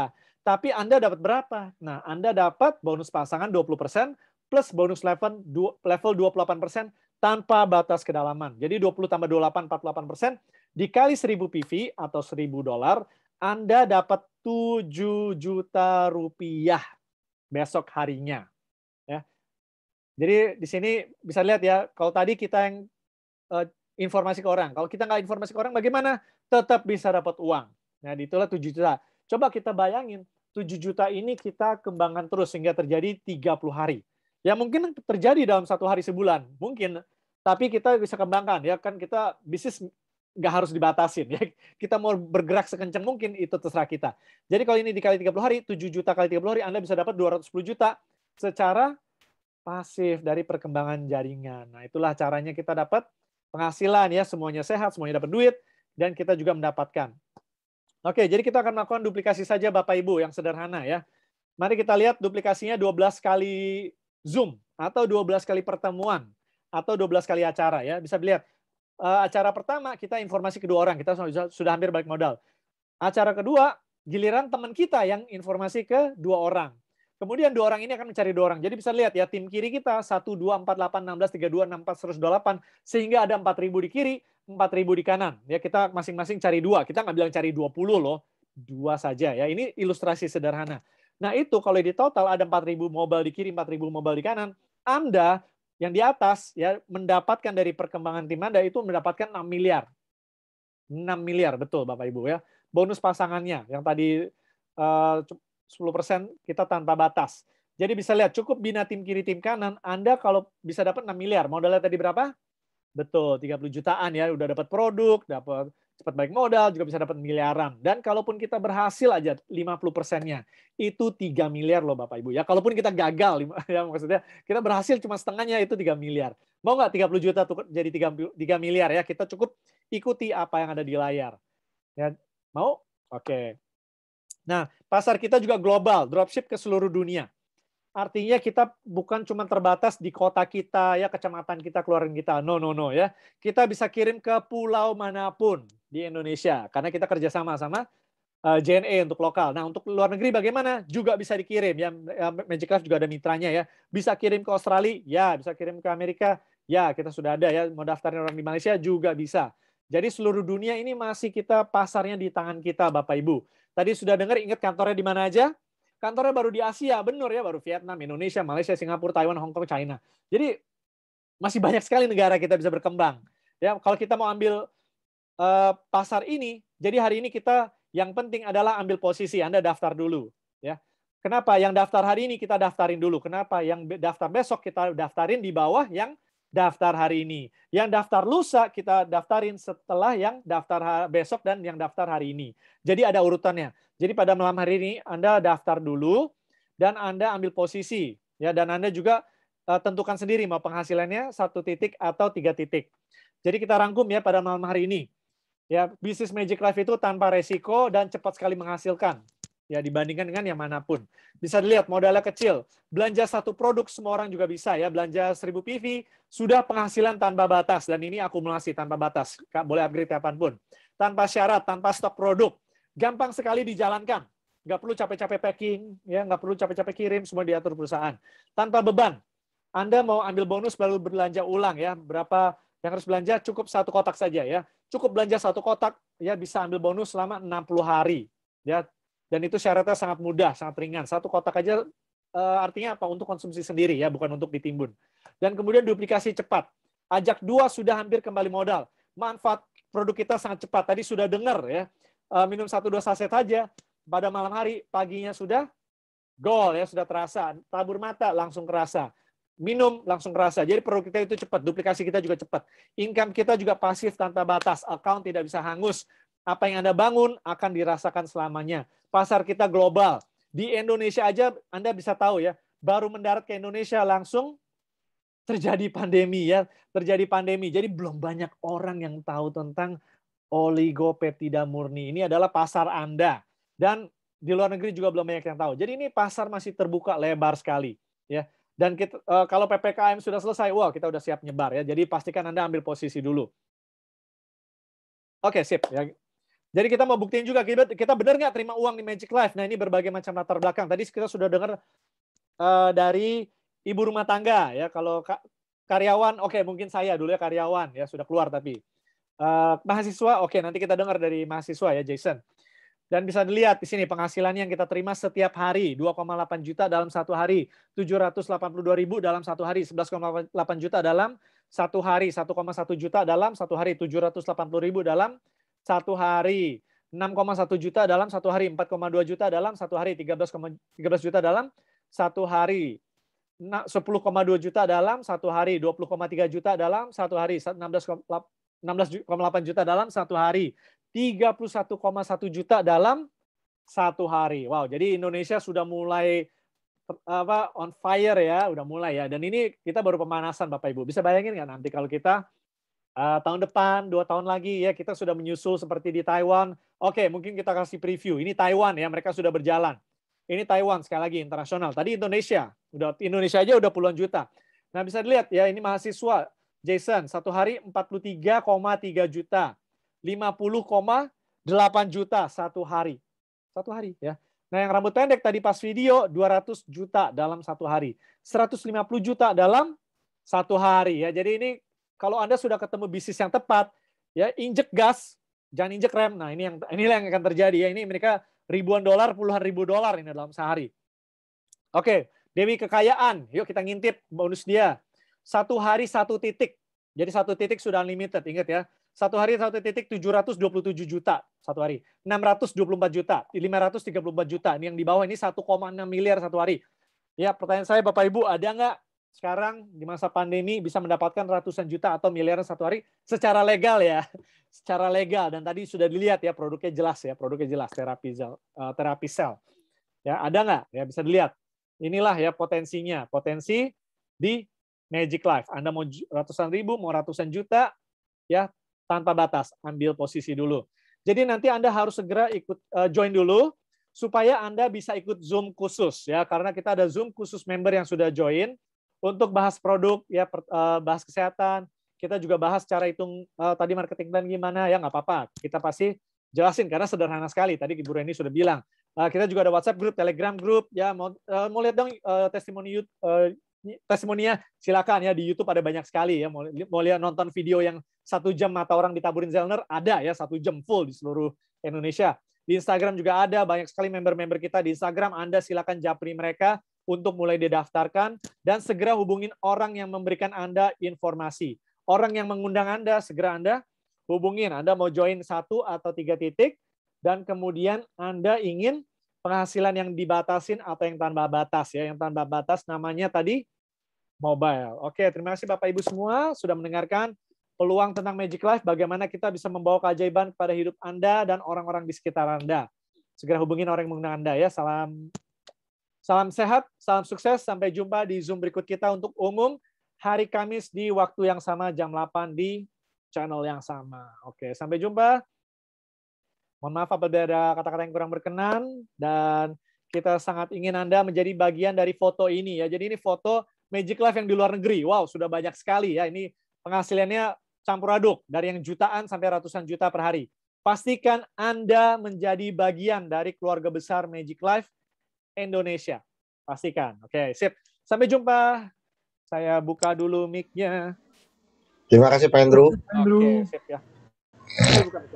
Tapi Anda dapat berapa? Nah, Anda dapat bonus pasangan 20% plus bonus level 28% tanpa batas kedalaman. Jadi 20 tambah 28, 48%, dikali 1000 PV atau $1.000, Anda dapat 7 juta rupiah besok harinya. Ya. Jadi di sini bisa lihat ya, kalau tadi kita yang informasi ke orang, kalau kita nggak informasi ke orang bagaimana? Tetap bisa dapat uang. Nah, itulah 7 juta. Coba kita bayangin, 7 juta ini kita kembangkan terus sehingga terjadi 30 hari. Ya mungkin terjadi dalam 1 hari sebulan, mungkin. Tapi kita bisa kembangkan, ya kan kita bisnis nggak harus dibatasin. Ya. Kita mau bergerak sekencang mungkin, itu terserah kita. Jadi kalau ini dikali 30 hari, 7 juta kali 30 hari, Anda bisa dapat 210 juta secara pasif dari perkembangan jaringan. Nah, itulah caranya kita dapat penghasilan ya, semuanya sehat, semuanya dapat duit, dan kita juga mendapatkan. Oke, jadi kita akan melakukan duplikasi saja Bapak Ibu yang sederhana ya. Mari kita lihat duplikasinya 12 kali Zoom, atau 12 kali pertemuan, atau 12 kali acara ya. Bisa dilihat, acara pertama kita informasi kedua orang, kita sudah hampir balik modal. Acara kedua, giliran teman kita yang informasi ke 2 orang. Kemudian 2 orang ini akan mencari 2 orang. Jadi bisa lihat ya, tim kiri kita 1, 2, 4, 8, 16, 32, 64, 128. Sehingga ada 4.000 di kiri, 4.000 di kanan. Ya, kita masing-masing cari 2. Kita nggak bilang cari 20 loh. 2 saja ya. Ini ilustrasi sederhana. Nah itu kalau di total ada 4.000 mobile di kiri, 4.000 mobile di kanan. Anda yang di atas ya mendapatkan dari perkembangan tim Anda itu mendapatkan 6 miliar. 6 miliar, betul Bapak Ibu ya. Bonus pasangannya yang tadi 10% kita tanpa batas. Jadi bisa lihat, cukup bina tim kiri, tim kanan, Anda kalau bisa dapat 6 miliar. Modalnya tadi berapa? Betul, 30 jutaan ya. Udah dapat produk, dapat cepat balik modal, juga bisa dapat miliaran. Dan kalaupun kita berhasil aja 50%-nya, itu 3 miliar loh Bapak Ibu. Ya, kalaupun kita gagal, ya maksudnya kita berhasil cuma setengahnya, itu 3 miliar. Mau nggak 30 juta jadi 3 miliar ya? Kita cukup ikuti apa yang ada di layar. Ya, mau? Oke. Nah, pasar kita juga global, dropship ke seluruh dunia. Artinya kita bukan cuma terbatas di kota kita, ya kecamatan kita, keluarga kita. No ya. Kita bisa kirim ke pulau manapun di Indonesia karena kita kerjasama sama JNE untuk lokal. Nah, untuk luar negeri bagaimana? Juga bisa dikirim. Ya, Magic Life juga ada mitranya ya. Bisa kirim ke Australia, ya. Bisa kirim ke Amerika, ya. Kita sudah ada ya. Mau daftarin orang di Malaysia juga bisa. Jadi seluruh dunia ini masih kita pasarnya di tangan kita, Bapak Ibu. Tadi sudah dengar, ingat kantornya di mana aja? Kantornya baru di Asia, benar ya, baru Vietnam, Indonesia, Malaysia, Singapura, Taiwan, Hong Kong, China. Jadi masih banyak sekali negara kita bisa berkembang. Ya, kalau kita mau ambil pasar ini, jadi hari ini kita yang penting adalah ambil posisi. Anda daftar dulu, ya. Kenapa? Yang daftar hari ini kita daftarin dulu. Kenapa? Yang daftar besok kita daftarin di bawah yang daftar hari ini. Yang daftar lusa kita daftarin setelah yang daftar besok dan yang daftar hari ini. Jadi ada urutannya. Jadi pada malam hari ini Anda daftar dulu dan Anda ambil posisi. Ya, dan Anda juga tentukan sendiri mau penghasilannya 1 titik atau 3 titik. Jadi kita rangkum ya pada malam hari ini. Ya, bisnis Magic Life itu tanpa resiko dan cepat sekali menghasilkan. Ya, dibandingkan dengan yang manapun. Bisa dilihat modalnya kecil. Belanja 1 produk semua orang juga bisa ya. Belanja 1000 PV sudah penghasilan tanpa batas dan ini akumulasi tanpa batas. Boleh upgrade kapanpun. Tanpa syarat, tanpa stok produk. Gampang sekali dijalankan. Nggak perlu capek-capek packing, ya, nggak perlu capek-capek kirim, semua diatur perusahaan. Tanpa beban. Anda mau ambil bonus baru belanja ulang ya. Berapa yang harus belanja? Cukup 1 kotak saja ya. Cukup belanja 1 kotak ya bisa ambil bonus selama 60 hari. Ya. Dan itu syaratnya sangat mudah, sangat ringan. 1 kotak aja artinya apa? Untuk konsumsi sendiri ya, bukan untuk ditimbun. Dan kemudian duplikasi cepat. Ajak 2 sudah hampir kembali modal. Manfaat produk kita sangat cepat. Tadi sudah dengar ya. Minum 1-2 saset aja pada malam hari, paginya sudah gol ya, sudah terasa. Tabur mata langsung kerasa. Minum langsung kerasa. Jadi produk kita itu cepat, duplikasi kita juga cepat. Income kita juga pasif tanpa batas. Account tidak bisa hangus. Apa yang Anda bangun akan dirasakan selamanya. Pasar kita global. Di Indonesia aja Anda bisa tahu ya, baru mendarat ke Indonesia langsung terjadi pandemi ya. Terjadi pandemi. Jadi belum banyak orang yang tahu tentang oligopeptida murni. Ini adalah pasar Anda. Dan di luar negeri juga belum banyak yang tahu. Jadi ini pasar masih terbuka lebar sekali. ya. Dan kita, kalau PPKM sudah selesai, wah kita udah siap nyebar ya. Jadi pastikan Anda ambil posisi dulu. Oke, sip. Ya. Jadi kita mau buktiin juga kita benar nggak terima uang di Magic Life. Nah ini berbagai macam latar belakang. Tadi kita sudah dengar dari ibu rumah tangga ya. Kalau karyawan, oke mungkin saya dulu ya karyawan ya sudah keluar tapi mahasiswa, oke nanti kita dengar dari mahasiswa ya Jason. Dan bisa dilihat di sini penghasilannya yang kita terima setiap hari 2,8 juta dalam satu hari, 782.000 dalam satu hari, 11,8 juta dalam satu hari, 1,1 juta dalam satu hari, 780.000 dalam satu hari, 6,1 juta dalam satu hari, 4,2 juta dalam satu hari, 13 juta dalam satu hari, 10,2 juta dalam satu hari, 20,3 juta dalam satu hari, 16,8 juta dalam satu hari, 31,1 juta dalam satu hari. Wow, jadi Indonesia sudah mulai on fire ya, udah mulai ya. Dan ini kita baru pemanasan Bapak Ibu. Bisa bayangin nggak nanti kalau kita tahun depan, 2 tahun lagi ya kita sudah menyusul seperti di Taiwan. Oke, mungkin kita kasih preview. Ini Taiwan ya, mereka sudah berjalan. Ini Taiwan sekali lagi internasional. Tadi Indonesia aja udah puluhan juta. Nah bisa dilihat ya, ini mahasiswa Jason satu hari 43,3 juta. 50,8 juta satu hari. Satu hari ya. Nah yang rambut pendek tadi pas video 200 juta dalam satu hari. 150 juta dalam satu hari ya. Jadi ini kalau Anda sudah ketemu bisnis yang tepat, ya injek gas, jangan injek rem. Nah inilah yang akan terjadi ya. Ini mereka ribuan dolar, puluhan ribu dolar ini dalam sehari. Oke, Dewi Kekayaan. Yuk kita ngintip bonus dia. Satu hari satu titik. Jadi satu titik sudah unlimited, ingat ya. Satu hari satu titik 727 juta satu hari. 624 juta, 534 juta. Ini yang di bawah ini 1,6 miliar satu hari. Ya, pertanyaan saya Bapak Ibu, ada nggak sekarang di masa pandemi bisa mendapatkan ratusan juta atau miliaran satu hari secara legal ya? Secara legal, dan tadi sudah dilihat ya produknya jelas ya, terapi sel. Ya, ada nggak? Ya bisa dilihat. Inilah ya potensinya, potensi di Magic Life. Anda mau ratusan ribu, mau ratusan juta, ya tanpa batas, ambil posisi dulu. Jadi nanti Anda harus segera ikut join dulu supaya Anda bisa ikut Zoom khusus ya, karena kita ada Zoom khusus member yang sudah join untuk bahas produk ya, bahas kesehatan. Kita juga bahas cara hitung tadi marketing plan gimana ya, nggak apa-apa. Kita pasti jelasin karena sederhana sekali. Tadi Ibu Reni sudah bilang. Kita juga ada WhatsApp group, Telegram group ya. Mau lihat dong testimoninya, silakan ya, di YouTube ada banyak sekali ya. Mau lihat nonton video yang 1 jam mata orang ditaburin Zellner, ada ya 1 jam full di seluruh Indonesia. Di Instagram juga ada banyak sekali member-member kita di Instagram. Anda silakan japri mereka untuk mulai didaftarkan dan segera hubungin orang yang memberikan Anda informasi. Orang yang mengundang Anda, segera Anda hubungin. Anda mau join 1 atau 3 titik dan kemudian Anda ingin penghasilan yang dibatasin atau yang tanpa batas ya. Yang tanpa batas namanya tadi mobile. Oke, terima kasih Bapak Ibu semua sudah mendengarkan peluang tentang Magic Life, bagaimana kita bisa membawa keajaiban kepada hidup Anda dan orang-orang di sekitar Anda. Segera hubungin orang yang mengundang Anda ya. Salam sehat, salam sukses. Sampai jumpa di Zoom berikut kita untuk umum hari Kamis di waktu yang sama jam 8 di channel yang sama. Oke, sampai jumpa. Mohon maaf apabila ada kata-kata yang kurang berkenan dan kita sangat ingin Anda menjadi bagian dari foto ini ya. Jadi ini foto Magic Life yang di luar negeri. Wow, sudah banyak sekali ya. Ini penghasilannya campur aduk dari yang jutaan sampai ratusan juta per hari. Pastikan Anda menjadi bagian dari keluarga besar Magic Life Indonesia. Pastikan. Oke, sip. Sampai jumpa. Saya buka dulu mic-nya. Terima kasih Pak Andrew. Oke, sip ya.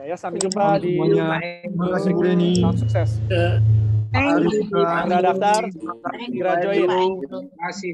Ya, sampai jumpa di Terima kasih Bu Reni. salam sukses. Anda daftar, segera join. Terima kasih.